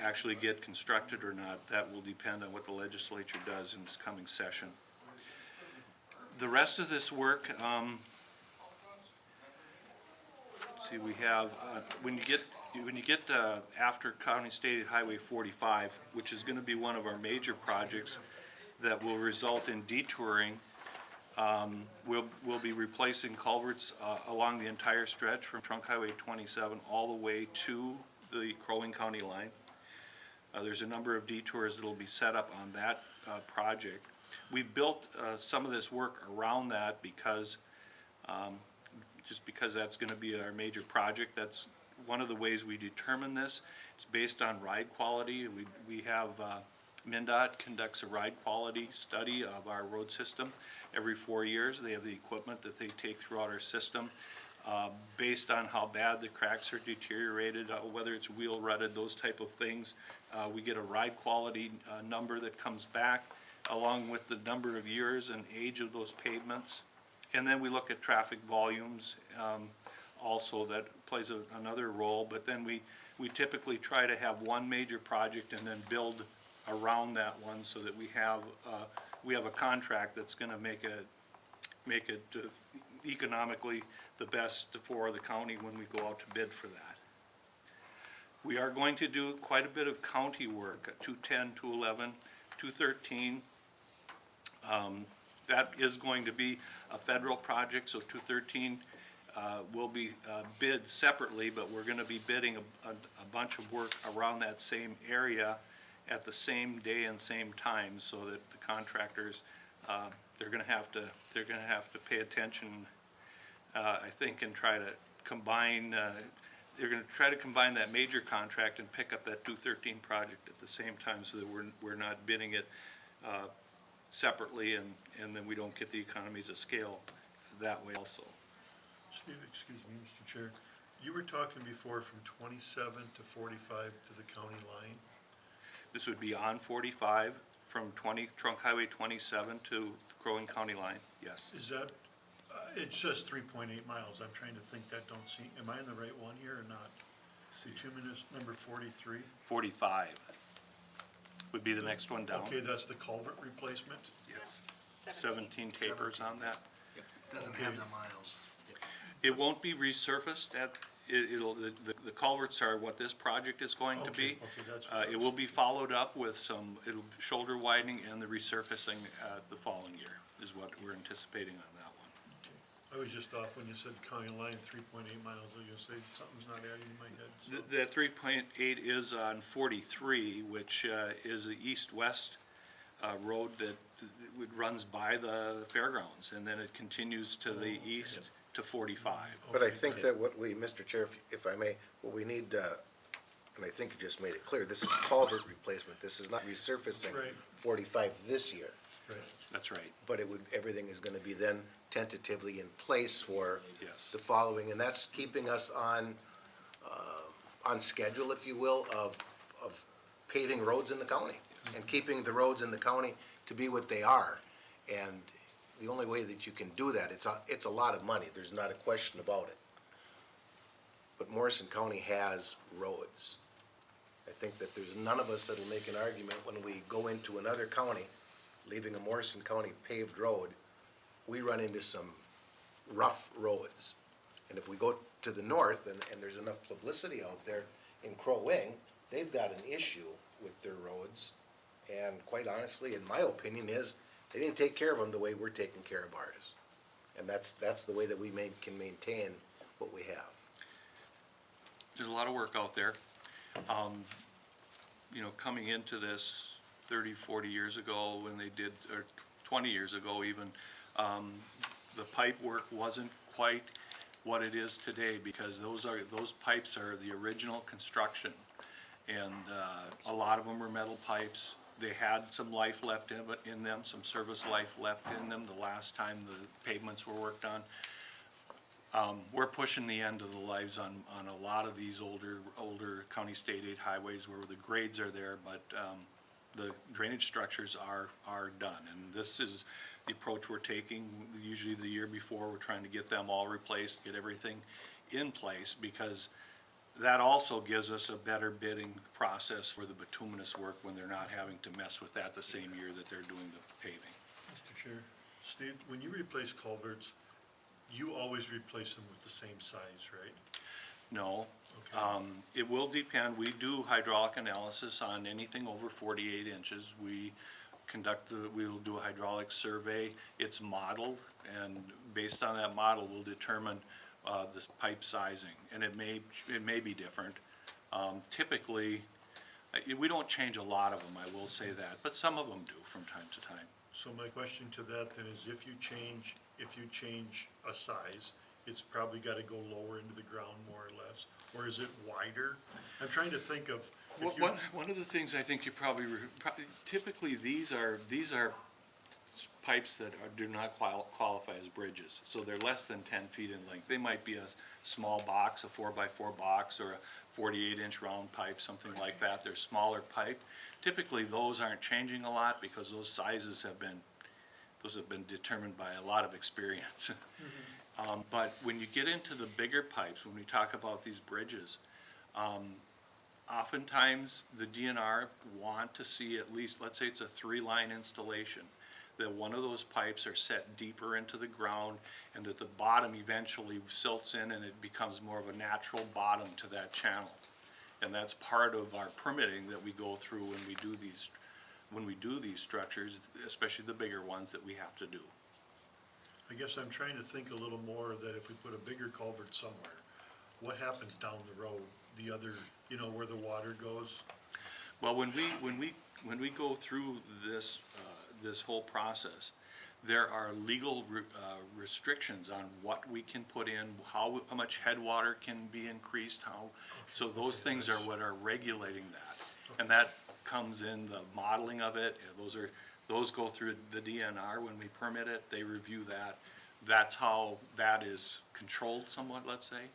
actually get constructed or not, that will depend on what the legislature does in this coming session. The rest of this work, see, we have, when you get when you get after County State Highway 45, which is going to be one of our major projects that will result in detouring, we'll be replacing culverts along the entire stretch from Trunk Highway 27 all the way to the Crow Wing County line. There's a number of detours that'll be set up on that project. We built some of this work around that because, just because that's going to be our major project. That's one of the ways we determine this. It's based on ride quality. We have, MnDOT conducts a ride quality study of our road system every 4 years. They have the equipment that they take throughout our system. Based on how bad the cracks are deteriorated, whether it's wheel rutted, those type of things. We get a ride quality number that comes back along with the number of years and age of those pavements. And then we look at traffic volumes, also that plays another role. But then we typically try to have one major project and then build around that one so that we have a contract that's gonna make it economically the best for the county when we go out to bid for that. We are going to do quite a bit of county work at 210, 211, 213. That is going to be a federal project, so 213 will be bid separately, but we're gonna be bidding a bunch of work around that same area at the same day and same time, so that the contractors, they're gonna have to pay attention, I think, and try to combine, they're gonna try to combine that major contract and pick up that 213 project at the same time, so that we're not bidding it separately, and then we don't get the economies of scale that way also. Steve, excuse me, Mr. Chair, you were talking before from 27 to 45 to the county line. This would be on 45 from Trunk Highway 27 to the Crow Wing County line, yes. Is that, it says 3.8 miles, I'm trying to think that, don't see, am I in the right one here or not? Bituminous number 43? 45 would be the next one down. Okay, that's the culvert replacement? Yes. 17 tapers on that. Doesn't have the miles. It won't be resurfaced the culverts are what this project is going to be. Okay, that's what It will be followed up with some, shoulder widening and the resurfacing the following year is what we're anticipating on that one. I was just off when you said county line 3.8 miles, I was gonna say, something's not adding in my head, so. That 3.8 is on 43, which is an east-west road that runs by the fairgrounds, and then it continues to the east to 45. But I think that what we, Mr. Chair, if I may, what we need, and I think you just made it clear, this is culvert replacement, this is not resurfacing Right. 45 this year. Right. That's right. But everything is gonna be then tentatively in place for Yes. the following, and that's keeping us on schedule, if you will, of paving roads in the county, and keeping the roads in the county to be what they are. And the only way that you can do that, it's a lot of money, there's not a question about it. But Morrison County has roads. I think that there's none of us that'll make an argument when we go into another county, leaving a Morrison County paved road, we run into some rough roads. And if we go to the north, and there's enough publicity out there in Crow Wing, they've got an issue with their roads. And quite honestly, in my opinion, is they didn't take care of them the way we're taking care of ours. And that's the way that we can maintain what we have. There's a lot of work out there. Coming into this 30, 40 years ago when they did, or 20 years ago even, the pipe work wasn't quite what it is today, because those pipes are the original construction. And a lot of them were metal pipes. They had some life left in them, some service life left in them the last time the pavements were worked on. We're pushing the end of the lives on a lot of these older county state aid highways where the grades are there, but the drainage structures are done. And this is the approach we're taking. Usually the year before, we're trying to get them all replaced, get everything in place, because that also gives us a better bidding process for the bituminous work when they're not having to mess with that the same year that they're doing the paving. Mr. Chair, Steve, when you replace culverts, you always replace them with the same size, right? Okay. It will depend, we do hydraulic analysis on anything over 48 inches. We will do a hydraulic survey, it's modeled, and based on that model, we'll determine this pipe sizing, and it may be different. Typically, we don't change a lot of them, I will say that, but some of them do from time to time. So my question to that then is, if you change a size, it's probably gotta go lower into the ground more or less, or is it wider? I'm trying to think of, if you, One of the things I think you probably, typically, these are pipes that do not qualify as bridges, so they're less than 10 feet in length. They might be a small box, a 4x4 box, or a 48-inch round pipe, something like that. They're smaller pipe. Typically, those aren't changing a lot because those sizes have been determined by a lot of experience. But when you get into the bigger pipes, when we talk about these bridges, oftentimes the DNR want to see at least, let's say it's a 3-line installation, that one of those pipes are set deeper into the ground and that the bottom eventually silts in and it becomes more of a natural bottom to that channel. And that's part of our permitting that we go through when we do these structures, especially the bigger ones that we have to do. I guess I'm trying to think a little more that if we put a bigger culvert somewhere, what happens down the road, the other, where the water goes? Well, when we go through this whole process, there are legal restrictions on what we can put in, how much headwater can be increased, so those things are what are regulating that. And that comes in the modeling of it, those go through the DNR when we permit it, they review that. That's how that is controlled somewhat, let's say.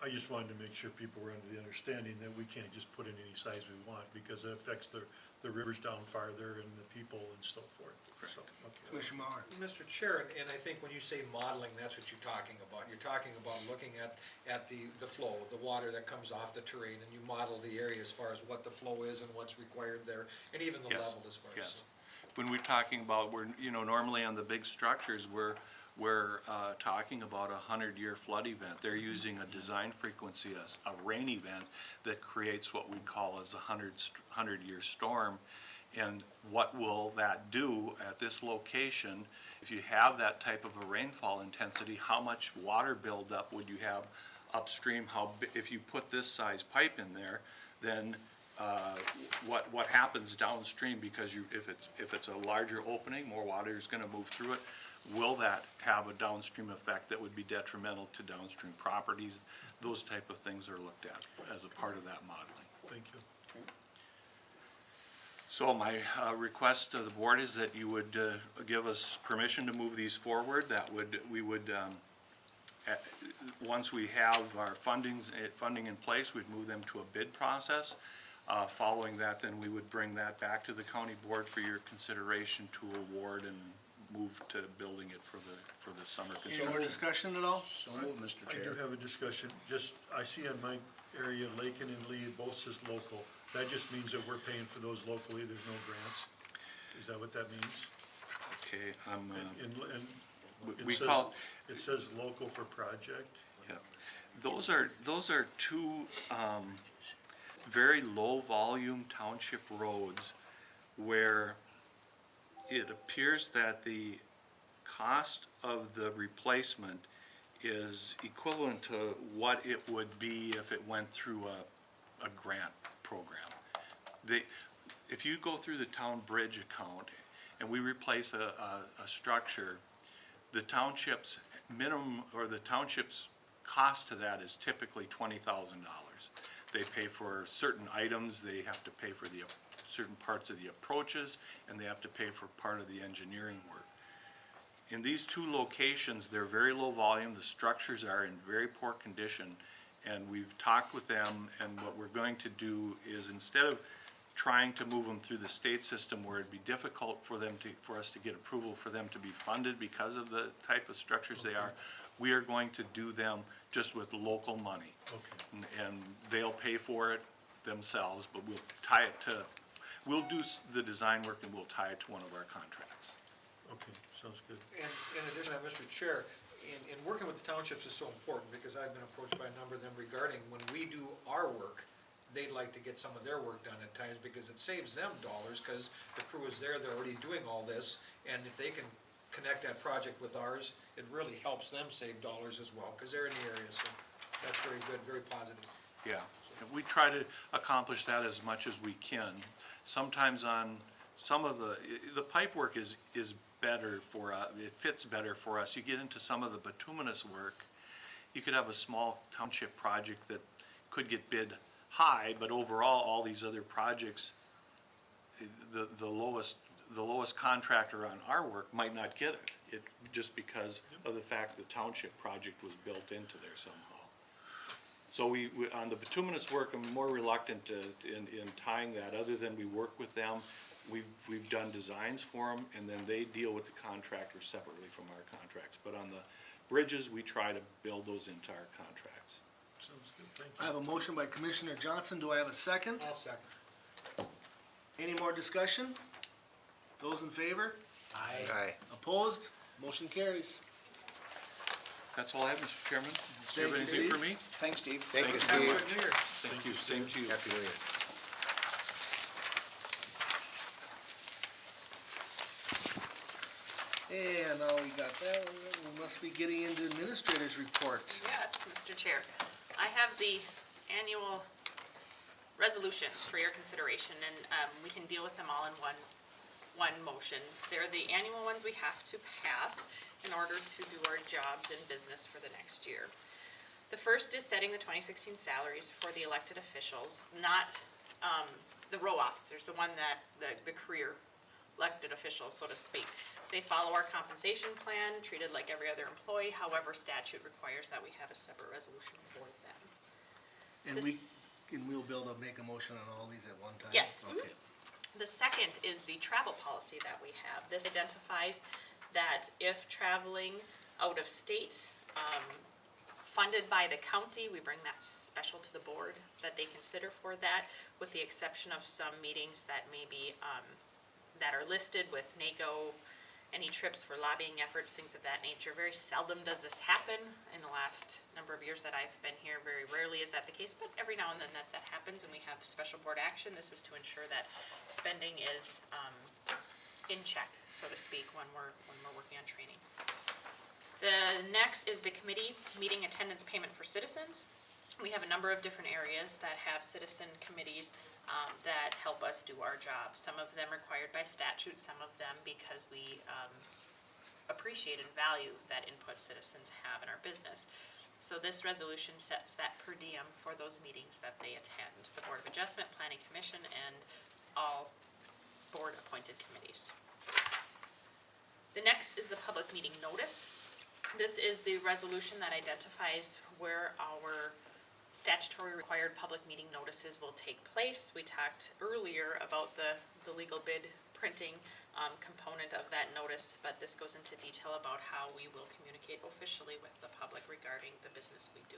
I just wanted to make sure people were under the understanding that we can't just put in any size we want, because it affects the rivers down farther and the people and so forth. So, okay. Commissioner Mauer. Mr. Chair, and I think when you say modeling, that's what you're talking about. You're talking about looking at the flow, the water that comes off the terrain, and you model the area as far as what the flow is and what's required there, and even the Yes, level as far yes. as. When we're talking about, normally on the big structures, we're talking about a 100-year flood event. They're using a design frequency, a rain event that creates what we call as a 100-year storm. And what will that do at this location, if you have that type of a rainfall intensity, how much water buildup would you have upstream? If you put this size pipe in there, then what happens downstream, because if it's a larger opening, more water is going to move through it. Will that have a downstream effect that would be detrimental to downstream properties? Those type of things are looked at as a part of that modeling. Thank you. So my request to the board is that you would give us permission to move these forward. Once we have our funding in place, we'd move them to a bid process. Following that, then we would bring that back to the county board for your consideration to award and move to building it for the summer Any construction. more discussion at all? So moved, Mr. I Chair. do have a discussion, I see in my area, Lakin and Lee, it both says local. That just means that we're paying for those locally, there's no grants? Is that what that means? Okay, It says local for project? yeah. Those are two very low-volume township roads where it appears that the cost of the replacement is equivalent to what it would be if it went through a grant program. If you go through the town bridge account and we replace a structure, the township's minimum, or the township's cost to that is typically $20,000. They pay for certain items, they have to pay for the certain parts of the approaches, and they have to pay for part of the engineering work. In these two locations, they're very low volume, the structures are in very poor condition, and we've talked with them, and what we're going to do is, instead of trying to move them through the state system where it'd be difficult for us to get approval for them to be funded because of the type of structures they are, we are going to do them just with local money. Okay. And they'll pay for it themselves, but we'll do the design work and we'll tie it to one of our contracts. Okay, sounds good. And in addition, Mr. Chair, in working with the townships is so important, because I've been approached by a number of them regarding when we do our work, they'd like to get some of their work done at times, because it saves them dollars, because the crew is there, they're already doing all this, and if they can connect that project with ours, it really helps them save dollars as well, because they're in the area, so that's very good, very positive. Yeah, and we try to accomplish that as much as we can. Sometimes on some of the pipe work is better for, it fits better for us. You get into some of the bituminous work, you could have a small township project that could get bid high, but overall, all these other projects, the lowest contractor on our work might not get it, just because of the fact the township project was built into there somehow. So we on the bituminous work, I'm more reluctant in tying that, other than we work with them. We've done designs for them, and then they deal with the contractors separately from our contracts. But on the bridges, we try to build those into our contracts. Sounds good, thank I have a motion by Commissioner Johnson. Do I have a second? I'll second. Any more discussion? Those in favor? Aye. Opposed? Motion carries. That's all I have, Mr. Chairman. Do you have Thank you, anything for Steve. me? Thanks, Steve. Thank you, Have a Steve. good New Year. Thank you, same to you. Happy New Year. And now we got that, we must be getting into administrator's report. Yes, Mr. Chair. I have the annual resolutions for your consideration, and we can deal with them all in one motion. They're the annual ones we have to pass in order to do our jobs in business for the next year. The first is setting the 2016 salaries for the elected officials, not the row officers, the one that, the career elected officials, so to speak. They follow our compensation plan, treated like every other employee, however statute requires that we have a separate resolution for them. And This- we'll be able to make a motion on all these at one time? Yes. Okay. The second is the travel policy that we have. This identifies that if traveling out of state, funded by the county, we bring that special to the board, that they consider for that, with the exception of some meetings that may be, that are listed with NACO, any trips for lobbying efforts, things of that nature. Very seldom does this happen. In the last number of years that I've been here, very rarely is that the case, but every now and then that happens, and we have special board action. This is to ensure that spending is in check, so to speak, when we're working on training. The next is the committee meeting attendance payment for citizens. We have a number of different areas that have citizen committees that help us do our job. Some of them required by statute, some of them because we appreciate and value that input citizens have in our business. So this resolution sets that per diem for those meetings that they attend, the Board of Adjustment, Planning Commission, and all board-appointed committees. The next is the public meeting notice. This is the resolution that identifies where our statutory required public meeting notices will take place. We talked earlier about the legal bid printing component of that notice, but this goes into detail about how we will communicate officially with the public regarding the business we do.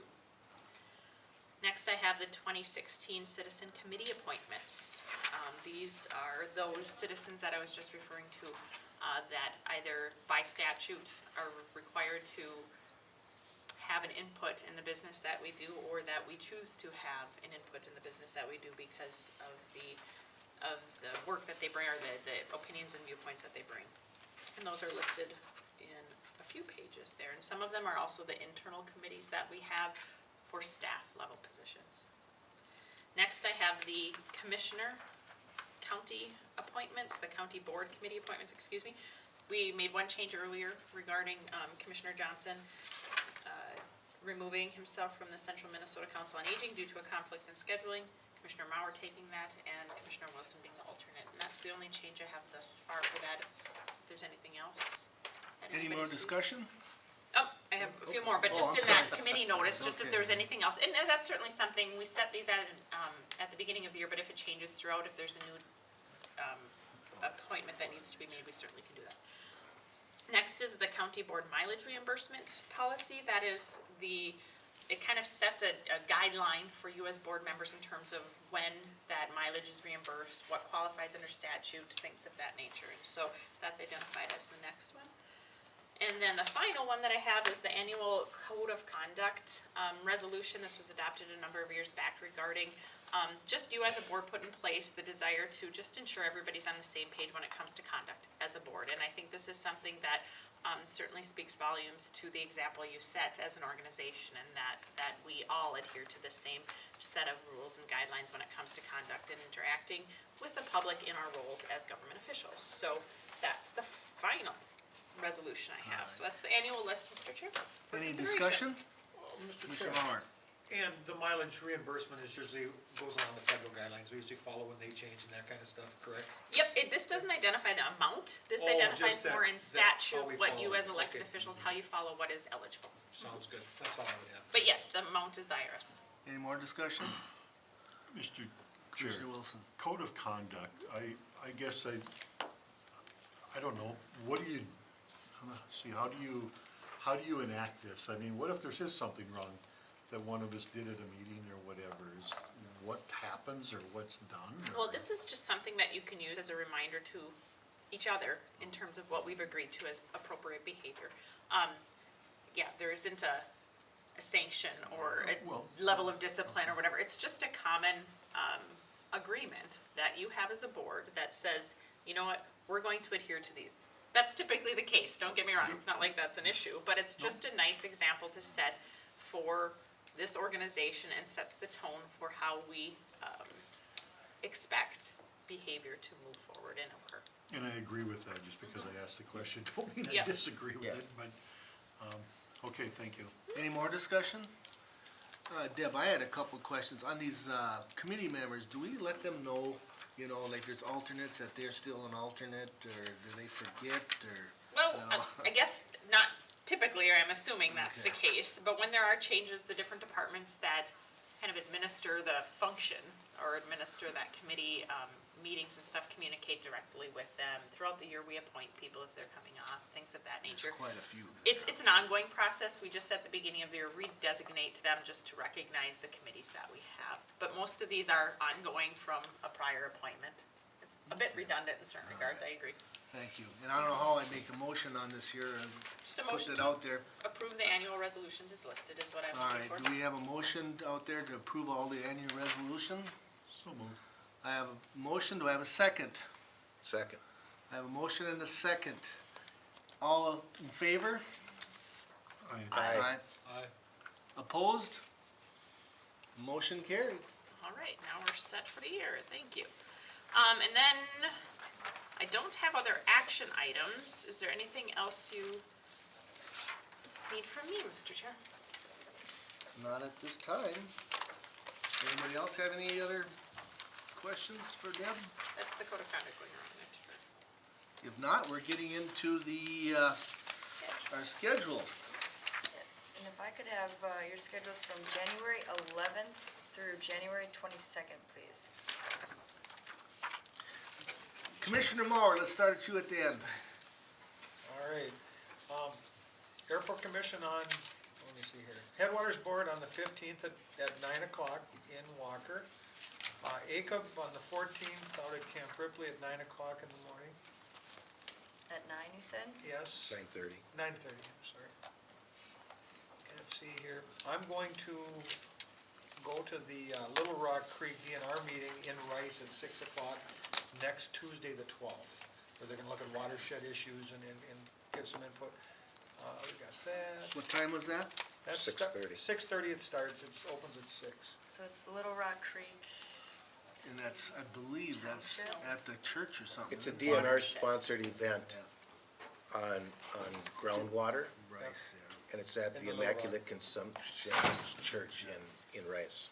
Next, I have the 2016 Citizen Committee appointments. These are those citizens that I was just referring to that either by statute are required to have an input in the business that we do, or that we choose to have an input in the business that we do because of the work that they bring, or the opinions and viewpoints that they bring. And those are listed in a few pages there. And some of them are also the internal committees that we have for staff level positions. Next, I have the commissioner county appointments, the county board committee appointments, excuse me. We made one change earlier regarding Commissioner Johnson removing himself from the Central Minnesota Council on Aging due to a conflict in scheduling. Commissioner Mauer taking that, and Commissioner Wilson being the alternate. And that's the only change I have thus far for that. If there's anything else that Any anybody more sees. discussion? Oh, I have a few more, but just in that committee notice, just if Okay. there's anything else. And that's certainly something, we set these at the beginning of the year, but if it changes throughout, if there's a new appointment that needs to be made, we certainly can do that. Next is the county board mileage reimbursement policy. That is it kind of sets a guideline for you as board members in terms of when that mileage is reimbursed, what qualifies under statute, things of that nature. And so that's identified as the next one. And then the final one that I have is the annual code of conduct resolution. This was adopted a number of years back regarding just you as a board put in place the desire to just ensure everybody's on the same page when it comes to conduct as a board. And I think this is something that certainly speaks volumes to the example you set as an organization, and that we all adhere to the same set of rules and guidelines when it comes to conduct and interacting with the public in our roles as government officials. So that's the final resolution I have. So that's the annual list, Mr. Chair. for Any consideration. discussion? Mr. Commissioner Chair, Mauer? and the mileage reimbursement is usually, goes on the federal guidelines, we usually follow when they change and that kind of stuff, correct? Yep, this doesn't identify the amount. This Oh, identifies just that- more in that how statute, we what follow you it. as elected Okay. officials, how you follow what is eligible. Sounds good, that's all I would have. But yes, the amount is the IRS. Any more discussion? Mr. Chair, Commissioner Wilson? code of conduct, I guess I don't know, what do you, see, how do you enact this? I mean, what if there is something wrong that one of us did at a meeting or whatever, is what happens or what's done? or- Well, this is just something that you can use as a reminder to each other in terms of what we've agreed to as appropriate behavior. Yeah, there isn't a sanction or a Well- level of discipline or whatever. It's just a common agreement that you have as a board that says, you know what, we're going to adhere to these. That's typically the case, don't get me wrong, it's not like that's an issue, but it's just a nice example to set for this organization and sets the tone for how we expect behavior to move forward and occur. And I agree with that, just because I asked the question, don't mean I Yeah. disagree with Yeah. it, but, okay, thank you. Any more discussion? Deb, I had a couple of questions. On these committee members, do we let them know, you know, like there's alternates, that they're still an alternate, or do they forget, or? Well, No. I guess not typically, or I'm assuming that's the case, but when there are changes, the different departments that kind of administer the function or administer that committee meetings and stuff communicate directly with them. Throughout the year, we appoint people if they're coming off, things of that nature. There's quite a few. It's an ongoing process. We just at the beginning of the year redesignate them just to recognize the committees that we have. But most of these are ongoing from a prior appointment. It's a bit redundant in certain regards, I agree. Thank you. And I don't know how I make a motion on this here and Just a put motion it to out there. approve the annual resolutions is listed is what I'm All looking for. right, do we have a motion out there to approve all the annual resolutions? So moved. I have a motion, do I have a second? Second. I have a motion and a second. All in favor? Aye. Aye. Opposed? Motion carried. All right, now we're set for the year, thank you. And then, I don't have other action items. Is there anything else you need from me, Mr. Chair? Not at this time. Anybody else have any other questions for Deb? That's the code of conduct going around there. If not, we're getting into the, our schedule. Yes, and if I could have your schedules from January 11th through January 22nd, please. Commissioner Mauer, let's start at you at the end. All right, Airport Commission on, let me see here, Headwaters Board on the 15th at 9 o'clock in Walker. ACUB on the 14th out at Camp Ripley at 9 o'clock in the morning, At 9, you said? yes. 9:30. 9:30, I'm sorry. Let's see here, I'm going to go to the Little Rock Creek DNR meeting in Rice at 6 o'clock next Tuesday, the 12th, where they're gonna look at watershed issues and give some input. We got that. What time was that? That's 6:30. 6:30 it starts, it opens at 6. So it's Little Rock Creek. And that's, I believe that's at the church or something. It's a DNR-sponsored event on groundwater, Rice, yeah. and it's at In the the Little Rock. Immaculate Consumption Church in Rice.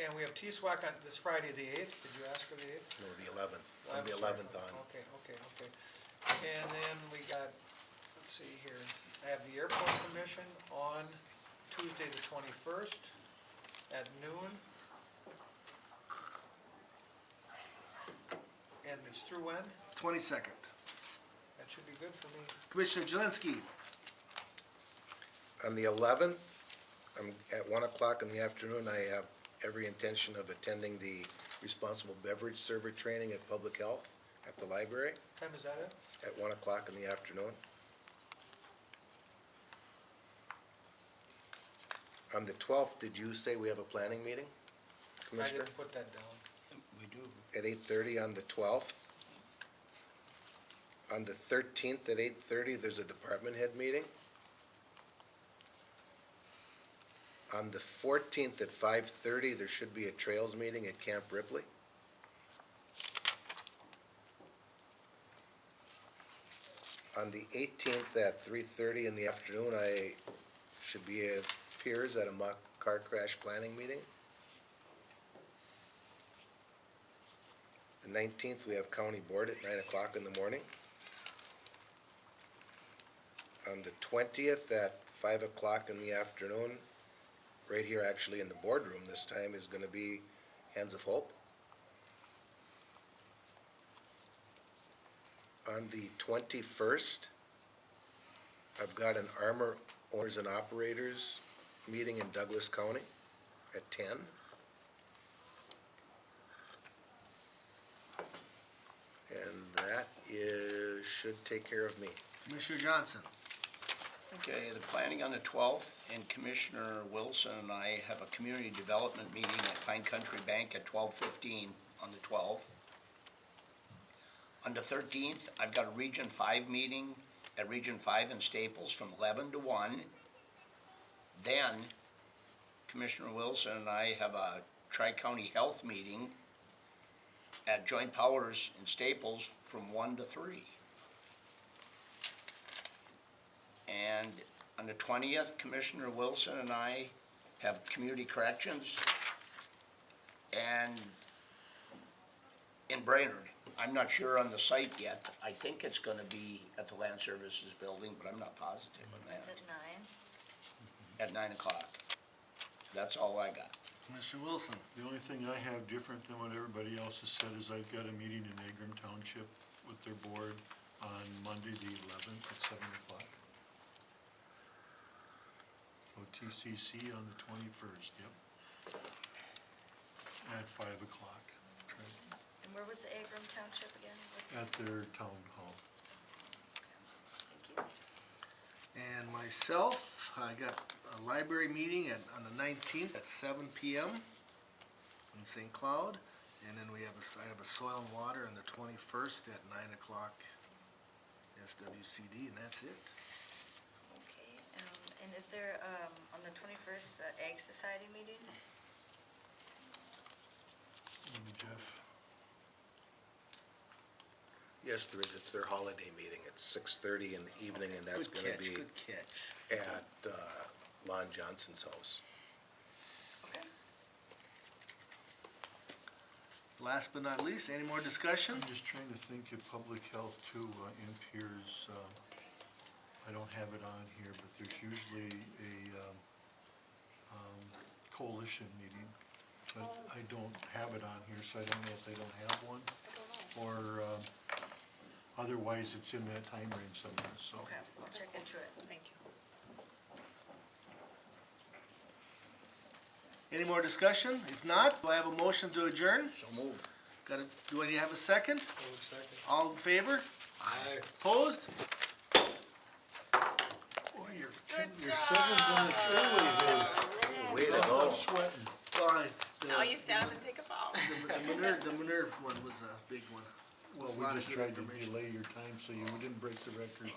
And we have T-SWAC on this Friday, the 8th, did you ask for the 8th? No, the 11th, from I'm the sorry. 11th on. Okay. And then we got, let's see here, I have the Airport Commission on Tuesday, the 21st at noon. And it's through when? 22nd. That should be good for me. Commissioner Jelinski, On the 11th, at 1 o'clock in the afternoon, I have every intention of attending the responsible beverage server training at Public Health at the library Time is that at? at 1 o'clock in the afternoon. On the 12th, did you say we have a planning meeting, I Commissioner? didn't put that down. We do. At 8:30 on the 12th. On the 13th at 8:30, there's a department head meeting. On the 14th at 5:30, there should be a trails meeting at Camp Ripley. On the 18th at 3:30 in the afternoon, I should be at Piers at a mock car crash planning meeting. The 19th, we have county board at 9 o'clock in the morning. On the 20th at 5 o'clock in the afternoon, right here actually in the boardroom this time, is gonna be Hands of Hope. On the 21st, I've got an Armor Owners and Operators meeting in Douglas County at 10. And that should take care of me. Commissioner Johnson. Okay, the planning on the 12th, and Commissioner Wilson and I have a community development meeting at Pine Country Bank at 12:15 on the 12th. On the 13th, I've got a Region 5 meeting at Region 5 in Staples from 11 to 1. Then Commissioner Wilson and I have a Tri-County Health meeting at Joint Powers in Staples from 1 to 3. And on the 20th, Commissioner Wilson and I have community corrections and in Brainerd. I'm not sure on the site yet. I think it's gonna be at the Land Services Building, but I'm not positive on It's that. at 9. At 9 o'clock. That's all I got. Commissioner Wilson. The only thing I have different than what everybody else has said is I've got a meeting in Agram Township with their board on Monday, the 11th at 7 o'clock. OTCC on the 21st, yep. At 5 o'clock. And where was the Agram Township again? At their town hall. Thank you. And myself, I got a library meeting on the 19th at 7 PM in St. Cloud. And then I have a soil and water on the 21st at 9 o'clock SWCD, and that's it. Okay, and is there, on the 21st, Ag Society meeting? Jeff? Yes, there is. It's their holiday meeting at 6:30 in the evening, and that's Good gonna catch, be good catch. at Lon Johnson's house. Okay. Last but not least, any more discussion? I'm just trying to think of public health too, in Piers. I don't have it on here, but there's usually a coalition meeting. But I don't have it on here, so I don't know if they don't have one. I don't know. Or otherwise, it's in that time range somewhere, so. Okay, I'll check into it. Thank you. Any more discussion? If not, do I have a motion to adjourn? So move. Do I have a second? All in favor? Aye. Opposed? Boy, you're Good 7 minutes early there. Way to go. Sweating. Sorry. Now you stand up and take a bow. The Minerva one was a big one. Well, A lot we of just good tried to information. delay your time so you didn't break the record.